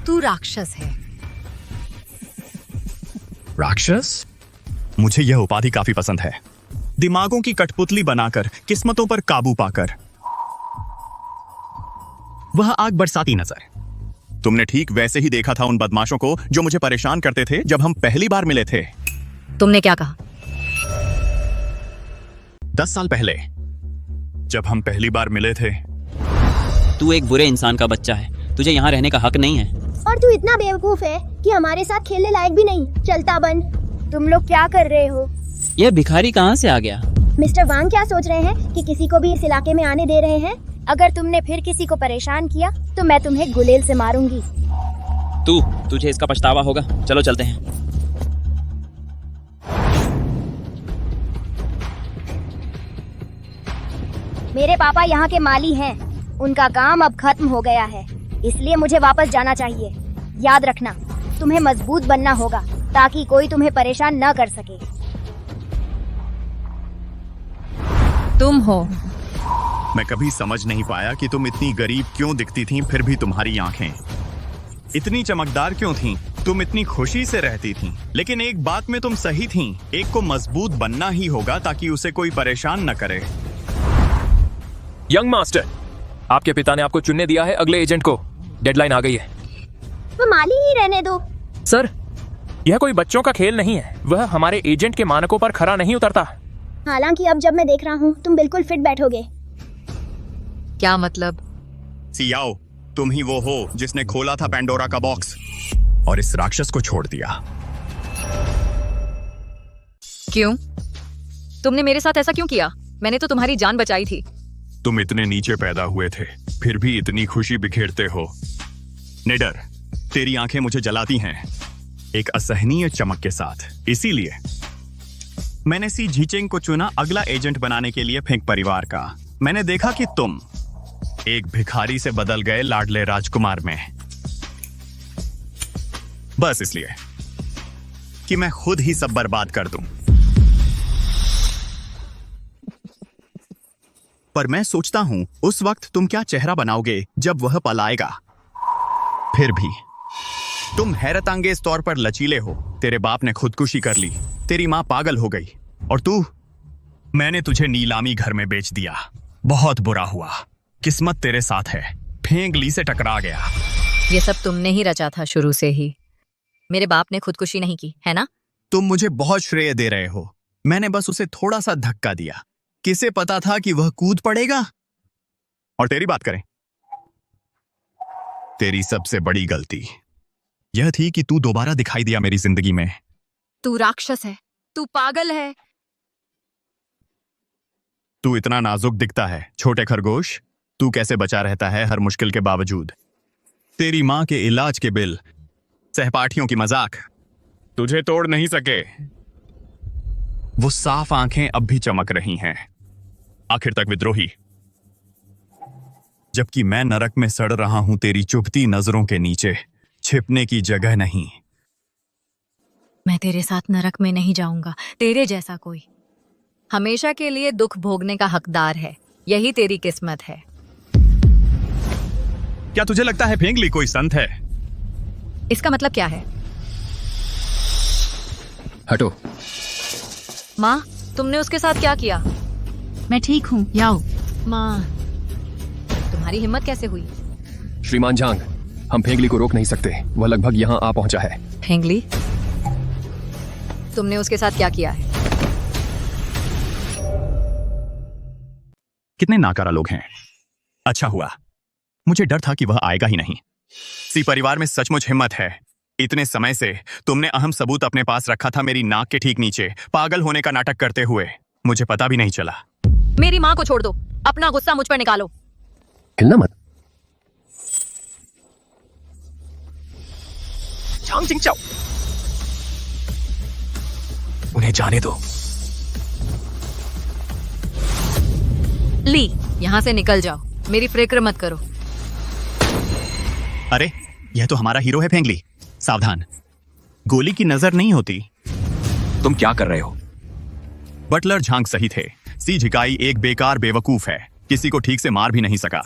तू राक्षस है। राक्षस? मुझे यह उपाधि काफी पसंद है। दिमागों की कठपुतली बनाकर, किस्मतों पर काबू पाकर। वह आग बरसाती नजर। तुमने ठीक वैसे ही देखा था उन बदमाशों को जो मुझे परेशान करते थे जब हम पहली बार मिले थे। तुमने क्या कहा? 10 साल पहले जब हम पहली बार मिले थे। तू एक बुरे इंसान का बच्चा है, तुझे यहाँ रहने का हक नहीं है। और तू इतना बेवकूफ है कि हमारे साथ खेलने लायक भी नहीं। चलता बन। तुम लोग क्या कर रहे हो? यह भिखारी कहाँ से आ गया? मिस्टर वांग क्या सोच रहे हैं कि किसी को भी इस इलाके में आने दे रहे हैं? अगर तुमने फिर किसी को परेशान किया तो मैं तुम्हें गुलेल से मारूंगी। तुझे इसका पछतावा होगा। चलो चलते हैं। मेरे पापा यहाँ के माली हैं। उनका काम अब खत्म हो गया है, इसलिए मुझे वापस जाना चाहिए। याद रखना, तुम्हें मजबूत बनना होगा ताकि कोई तुम्हें परेशान न कर सके। तुम हो। मैं कभी समझ नहीं पाया कि तुम इतनी गरीब क्यों दिखती थीं, फिर भी तुम्हारी आंखें इतनी चमकदार क्यों थीं? तुम इतनी खुशी से रहती थीं। लेकिन एक बात में तुम सही थीं, एक को मजबूत बनना ही होगा ताकि उसे कोई परेशान न करे। यंग मास्टर, आपके पिता ने आपको चुनने दिया है अगले एजेंट को। डेडलाइन आ गई है। वो माली ही रहने दो। सर, यह कोई बच्चों का खेल नहीं है। वह हमारे एजेंट के मानकों पर खरा नहीं उतरता। हालांकि अब जब मैं देख रहा हूँ तुम बिल्कुल फिट बैठोगे। क्या मतलब? सियाओ, तुम ही वो हो जिसने खोला था पेंडोरा का बॉक्स और इस राक्षस को छोड़ दिया। क्यों? तुमने मेरे साथ ऐसा क्यों किया? मैंने तो तुम्हारी जान बचाई थी। तुम इतने नीचे पैदा हुए थे, फिर भी इतनी खुशी बिखेरते हो। निडर, तेरी आंखें मुझे जलाती हैं, एक असहनीय चमक के साथ। इसीलिए मैंने सी झीचेंग को चुना अगला एजेंट बनाने के लिए फेंक परिवार का। मैंने देखा कि तुम एक भिखारी से बदल गए लाडले राजकुमार में, बस इसलिए कि मैं खुद ही सब बर्बाद कर दूं। पर मैं सोचता हूं उस वक्त तुम क्या चेहरा बनाओगे जब वह पल आएगा। फिर भी तुम हैरतअंगेज तौर पर लचीले हो। तेरे बाप ने खुदकुशी कर ली, तेरी मां पागल हो गई, और मैंने तुझे नीलामी घर में बेच दिया। बहुत बुरा हुआ। किस्मत तेरे साथ है। फेंग ली से टकरा गया। ये सब तुमने ही रचा था शुरू से ही। मेरे बाप ने खुदकुशी नहीं की, है ना? तुम मुझे बहुत श्रेय दे रहे हो। मैंने बस उसे थोड़ा सा धक्का दिया। किसे पता था कि वह कूद पड़ेगा? और तेरी बात करें, तेरी सबसे बड़ी गलती यह थी कि तू दोबारा दिखाई दिया मेरी जिंदगी में। तू राक्षस है, तू पागल है। तू इतना नाजुक दिखता है, छोटे खरगोश। तू कैसे बचा रहता है हर मुश्किल के बावजूद? तेरी मां के इलाज के बिल, सहपाठियों की मजाक तुझे तोड़ नहीं सके। वो साफ आंखें अब भी चमक रही हैं, आखिर तक विद्रोही। जबकि मैं नरक में सड़ रहा हूं तेरी चुभती नजरों के नीचे, छिपने की जगह नहीं। मैं तेरे साथ नरक में नहीं जाऊंगा। तेरे जैसा कोई हमेशा के लिए दुख भोगने का हकदार है। यही तेरी किस्मत है। क्या तुझे लगता है फेंगली कोई संत है? इसका मतलब क्या है? हटो। माँ, तुमने उसके साथ क्या किया? मैं ठीक हूँ, याओ। माँ, तुम्हारी हिम्मत कैसे हुई? श्रीमान झांग, हम फेंगली को रोक नहीं सकते। वह लगभग यहाँ आ पहुंचा है। फेंगली? तुमने उसके साथ क्या किया है? कितने नाकारा लोग हैं। अच्छा हुआ, मुझे डर था कि वह आएगा ही नहीं। सी परिवार में सचमुच हिम्मत है। इतने समय से तुमने अहम सबूत अपने पास रखा था, मेरी नाक के ठीक नीचे, पागल होने का नाटक करते हुए। मुझे पता भी नहीं चला। मेरी माँ को छोड़ दो, अपना गुस्सा मुझ पर निकालो। हिलना मत। झांग जिंगचाओ, उन्हें जाने दो। ली, यहाँ से निकल जाओ। मेरी फिक्र मत करो। अरे, यह तो हमारा हीरो है फेंगली। सावधान, गोली की नजर नहीं होती। तुम क्या कर रहे हो? बटलर झांग सही थे। सी झिकाई एक बेकार बेवकूफ है, किसी को ठीक से मार भी नहीं सका।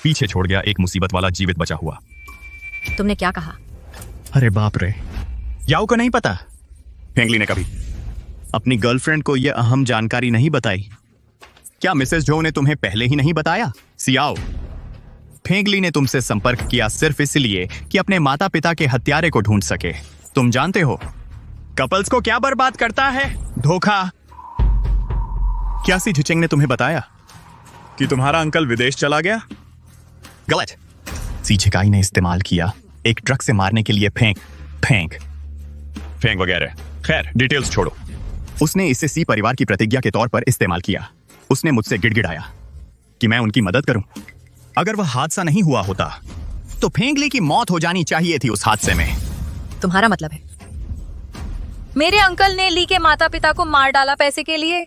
पीछे छोड़ गया एक मुसीबत वाला जीवित बचा हुआ। तुमने क्या कहा? अरे बाप रे, याओ को नहीं पता। फेंगली ने कभी अपनी गर्लफ्रेंड को यह अहम जानकारी नहीं बताई। क्या मिसेस जो ने तुम्हें पहले ही नहीं बताया? सियाओ, फेंगली ने तुमसे संपर्क किया सिर्फ इसलिए कि अपने माता पिता के हत्यारे को ढूंढ सके। तुम जानते हो कपल्स को क्या बर्बाद करता है? धोखा। क्या सी झिचेंग ने तुम्हें बताया कि तुम्हारा अंकल विदेश चला गया? गलत। सी झिकाई ने इस्तेमाल किया एक ट्रक से मारने के लिए फेंक वगैरह। खैर, डिटेल्स छोड़ो। उसने इसे सी परिवार की प्रतिज्ञा के तौर पर इस्तेमाल किया। उसने मुझसे गिड़गिड़ाया कि मैं उनकी मदद करूं। अगर वह हादसा नहीं हुआ होता तो फेंगली की मौत हो जानी चाहिए थी उस हादसे में। तुम्हारा मतलब है मेरे अंकल ने ली के माता पिता को मार डाला पैसे के लिए?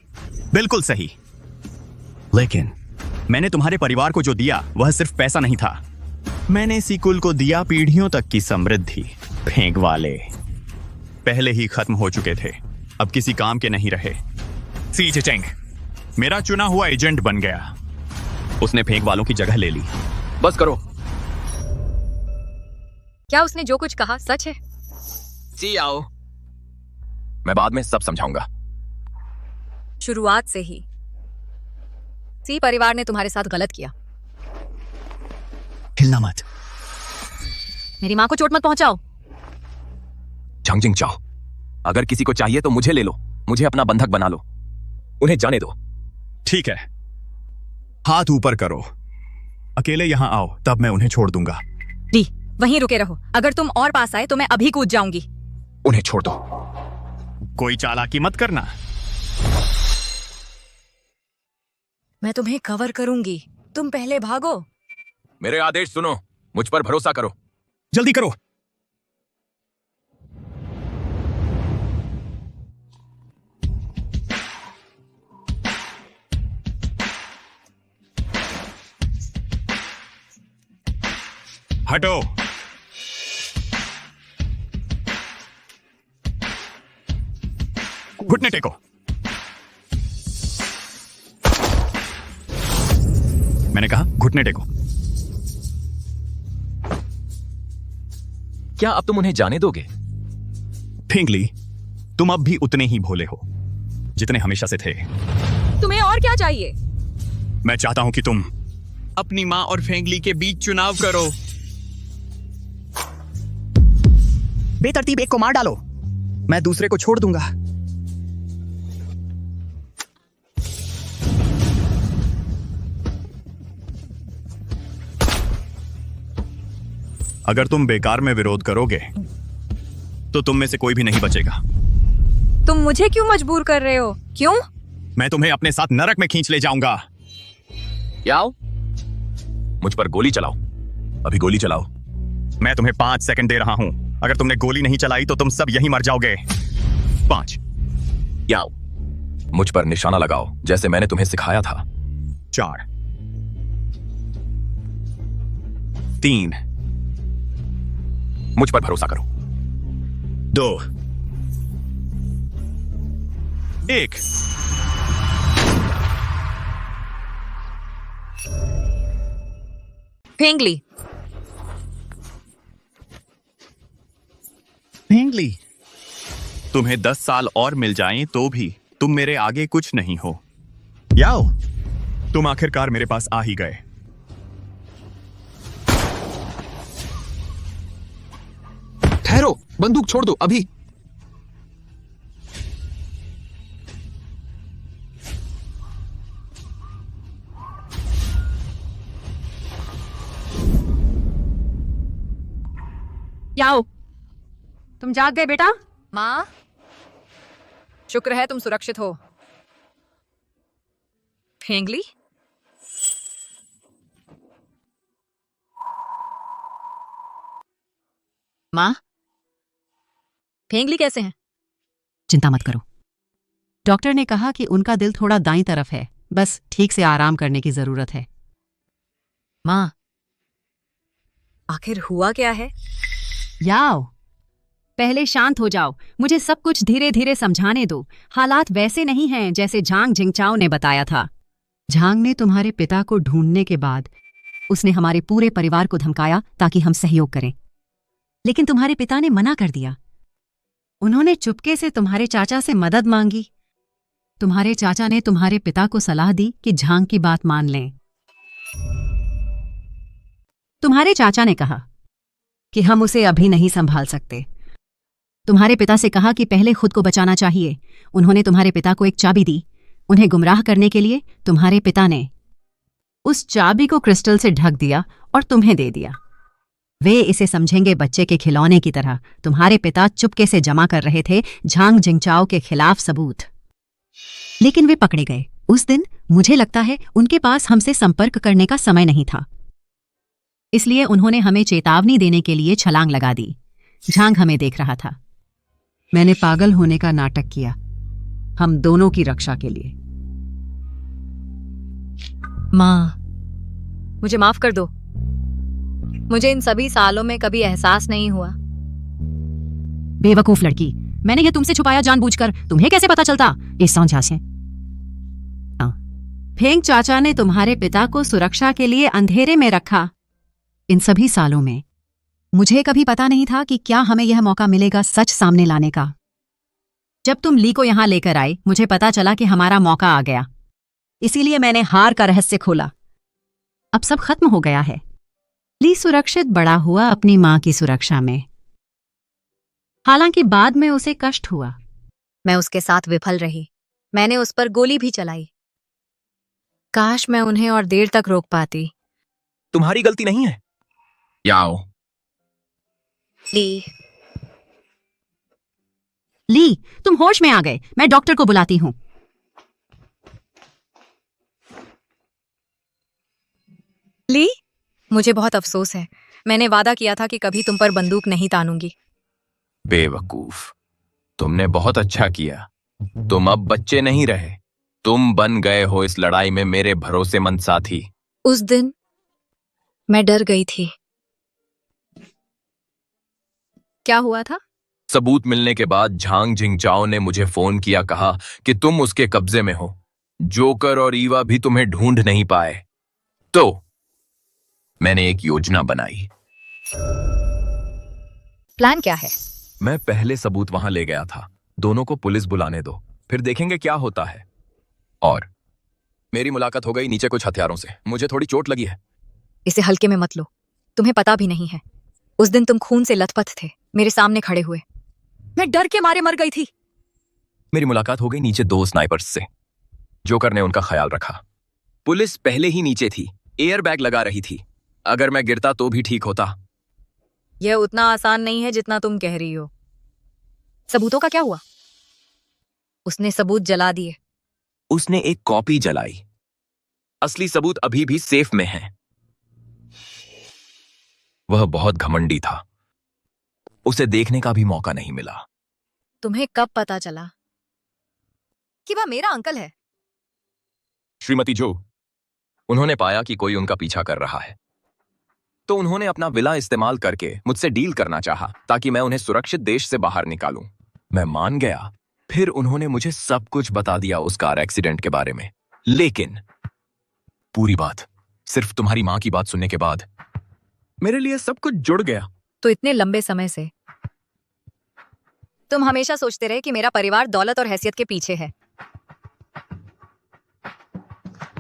बिल्कुल सही। लेकिन मैंने तुम्हारे परिवार को जो दिया वह सिर्फ पैसा नहीं था। मैंने सी कुल को दिया पीढ़ियों तक की समृद्धि। फेंक वाले पहले ही खत्म हो चुके थे, अब किसी काम के नहीं रहे। सी चिचेंग मेरा चुना हुआ एजेंट बन गया। उसने फेंक वालों की जगह ले ली। बस करो। क्या उसने जो कुछ कहा सच है? सी आओ, मैं बाद में सब समझाऊंगा। शुरुआत से ही सी परिवार ने तुम्हारे साथ गलत किया। हिलना मत। मेरी माँ को चोट मत पहुंचाओ। झांगजिंग चाओ, अगर किसी को चाहिए तो मुझे ले लो, मुझे अपना बंधक बना लो, उन्हें जाने दो। ठीक है, हाथ ऊपर करो। अकेले यहां आओ, तब मैं उन्हें छोड़ दूंगा। ली, वहीं रुके रहो। अगर तुम और पास आए तो मैं अभी कूद जाऊंगी। उन्हें छोड़ दो, कोई चालाकी मत करना। मैं तुम्हें कवर करूंगी, तुम पहले भागो। मेरे आदेश सुनो, मुझ पर भरोसा करो। जल्दी करो। हटो। घुटने टेको। मैंने कहा घुटने टेको। क्या अब तुम उन्हें जाने दोगे? फेंगली, तुम अब भी उतने ही भोले हो जितने हमेशा से थे। तुम्हें और क्या चाहिए? मैं चाहता हूं कि तुम अपनी माँ और फेंगली के बीच चुनाव करो। बेतरतीब एक को मार डालो, मैं दूसरे को छोड़ दूंगा। अगर तुम बेकार में विरोध करोगे तो तुम में से कोई भी नहीं बचेगा। तुम मुझे क्यों मजबूर कर रहे हो? क्यों? मैं तुम्हें अपने साथ नरक में खींच ले जाऊंगा। आओ, मुझ पर गोली चलाओ, अभी गोली चलाओ। मैं तुम्हें 5 सेकंड दे रहा हूं। अगर तुमने गोली नहीं चलाई तो तुम सब यहीं मर जाओगे। 5। आओ, मुझ पर निशाना लगाओ जैसे मैंने तुम्हें सिखाया था। 4 3 मुझ पर भरोसा करो। 2 1 फेंगली, फेंगली, तुम्हें 10 साल और मिल जाएं तो भी तुम मेरे आगे कुछ नहीं हो। याओ, तुम आखिरकार मेरे पास आ ही गए। ठहरो, बंदूक छोड़ दो अभी। याओ, तुम जाग गए बेटा? माँ, शुक्र है तुम सुरक्षित हो। फेंगली, माँ, फेंगली कैसे हैं? चिंता मत करो। डॉक्टर ने कहा कि उनका दिल थोड़ा दाईं तरफ है, बस ठीक से आराम करने की जरूरत है। माँ, आखिर हुआ क्या है? याओ, पहले शांत हो जाओ, मुझे सब कुछ धीरे धीरे समझाने दो। हालात वैसे नहीं हैं जैसे झांग जिंगचाओ ने बताया था। झांग ने तुम्हारे पिता को ढूंढने के बाद उसने हमारे पूरे परिवार को धमकाया ताकि हम सहयोग करें, लेकिन तुम्हारे पिता ने मना कर दिया। उन्होंने चुपके से तुम्हारे चाचा से मदद मांगी। तुम्हारे चाचा ने तुम्हारे पिता को सलाह दी कि झांग की बात मान लें। तुम्हारे चाचा ने कहा कि हम उसे अभी नहीं संभाल सकते। तुम्हारे पिता से कहा कि पहले खुद को बचाना चाहिए। उन्होंने तुम्हारे पिता को एक चाबी दी। उन्हें गुमराह करने के लिए तुम्हारे पिता ने उस चाबी को क्रिस्टल से ढक दिया और तुम्हें दे दिया। वे इसे समझेंगे बच्चे के खिलौने की तरह। तुम्हारे पिता चुपके से जमा कर रहे थे झांग जिंगचाओ के खिलाफ सबूत। लेकिन वे पकड़े गए। उस दिन मुझे लगता है उनके पास हमसे संपर्क करने का समय नहीं था, इसलिए उन्होंने हमें चेतावनी देने के लिए छलांग लगा दी। झांग हमें देख रहा था। मैंने पागल होने का नाटक किया, हम दोनों की रक्षा के लिए। माँ, मुझे माफ कर दो। मुझे इन सभी सालों में कभी एहसास नहीं हुआ। बेवकूफ लड़की, मैंने यह तुमसे छुपाया जानबूझकर। तुम्हें कैसे पता चलता? इस समझा से फेंग चाचा ने तुम्हारे पिता को सुरक्षा के लिए अंधेरे में रखा। इन सभी सालों में मुझे कभी पता नहीं था कि क्या हमें यह मौका मिलेगा सच सामने लाने का। जब तुम ली को यहां लेकर आए, मुझे पता चला कि हमारा मौका आ गया। इसीलिए मैंने हार का रहस्य खोला। अब सब खत्म हो गया है। ली सुरक्षित बड़ा हुआ अपनी मां की सुरक्षा में। हालांकि बाद में उसे कष्ट हुआ। मैं उसके साथ विफल रही। मैंने उस पर गोली भी चलाई। काश मैं उन्हें और देर तक रोक पाती। तुम्हारी गलती नहीं है। याओ। ली, तुम होश में आ गए। मैं डॉक्टर को बुलाती हूं। ली, मुझे बहुत अफसोस है। मैंने वादा किया था कि कभी तुम पर बंदूक नहीं तानूंगी। बेवकूफ, तुमने बहुत अच्छा किया। तुम अब बच्चे नहीं रहे, तुम बन गए हो इस लड़ाई में मेरे भरोसेमंद साथी। उस दिन मैं डर गई थी। क्या हुआ था? सबूत मिलने के बाद झांग जिंगचाओ ने मुझे फोन किया, कहा कि तुम उसके कब्जे में हो। जोकर और ईवा भी तुम्हें ढूंढ नहीं पाए। तो मैंने एक योजना बनाई। प्लान क्या है? मैं पहले सबूत वहां ले गया था। दोनों को पुलिस बुलाने दो, फिर देखेंगे क्या होता है। और मेरी मुलाकात हो गई नीचे कुछ हथियारों से। मुझे थोड़ी चोट लगी है। इसे हल्के में मत लो। तुम्हें पता भी नहीं है, उस दिन तुम खून से लथपथ थे, मेरे सामने खड़े हुए। मैं डर के मारे मर गई थी। मेरी मुलाकात हो गई नीचे 2 स्नाइपर्स से। जोकर ने उनका ख्याल रखा। पुलिस पहले ही नीचे थी, एयर बैग लगा रही थी। अगर मैं गिरता तो भी ठीक होता। यह उतना आसान नहीं है जितना तुम कह रही हो। सबूतों का क्या हुआ? उसने सबूत जला दिए। उसने एक कॉपी जलाई। असली सबूत अभी भी सेफ में है। वह बहुत घमंडी था, उसे देखने का भी मौका नहीं मिला। तुम्हें कब पता चला कि वह मेरा अंकल है? श्रीमती जो, उन्होंने पाया कि कोई उनका पीछा कर रहा है, तो उन्होंने अपना विला इस्तेमाल करके मुझसे डील करना चाहा ताकि मैं उन्हें सुरक्षित देश से बाहर निकालूं। मैं मान गया। फिर उन्होंने मुझे सब कुछ बता दिया उस कार एक्सीडेंट के बारे में। लेकिन पूरी बात सिर्फ तुम्हारी मां की बात सुनने के बाद मेरे लिए सब कुछ जुड़ गया। तो इतने लंबे समय से तुम हमेशा सोचते रहे कि मेरा परिवार दौलत और हैसियत के पीछे है।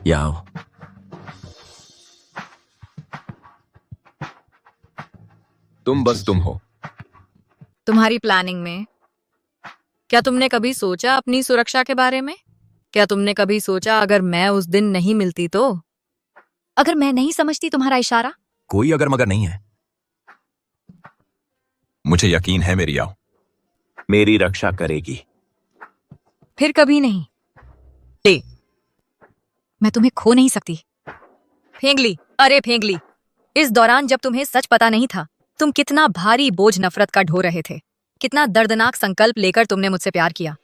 याओ, तुम बस तुम हो। तुम्हारी प्लानिंग में क्या तुमने कभी सोचा अपनी सुरक्षा के बारे में? क्या तुमने कभी सोचा अगर मैं उस दिन नहीं मिलती तो? अगर मैं नहीं समझती तुम्हारा इशारा? कोई अगर मगर नहीं है। मुझे यकीन है मेरी याओ मेरी रक्षा करेगी। फिर कभी नहीं। मैं तुम्हें खो नहीं सकती। फेंगली, अरे फेंगली, इस दौरान जब तुम्हें सच पता नहीं था, तुम कितना भारी बोझ नफरत का ढो रहे थे। कितना दर्दनाक संकल्प लेकर तुमने मुझसे प्यार किया।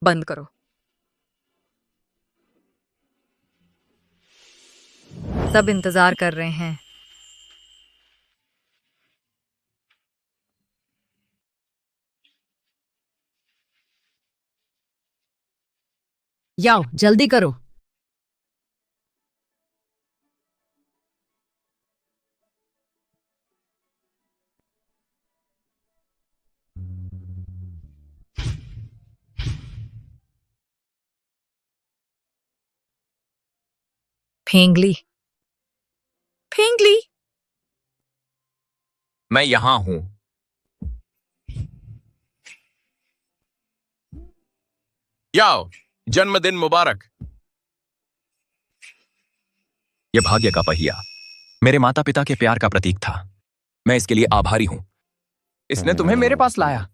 बंद करो। सब इंतजार कर रहे हैं। जाओ, जल्दी करो। फेंगली, फेंगली, मैं यहां हूं। याओ, जन्मदिन मुबारक। यह भाग्य का पहिया मेरे माता पिता के प्यार का प्रतीक था। मैं इसके लिए आभारी हूं। इसने तुम्हें मेरे पास लाया।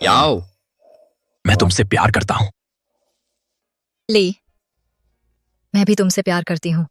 याओ, मैं तुमसे प्यार करता हूं। ली, मैं भी तुमसे प्यार करती हूँ।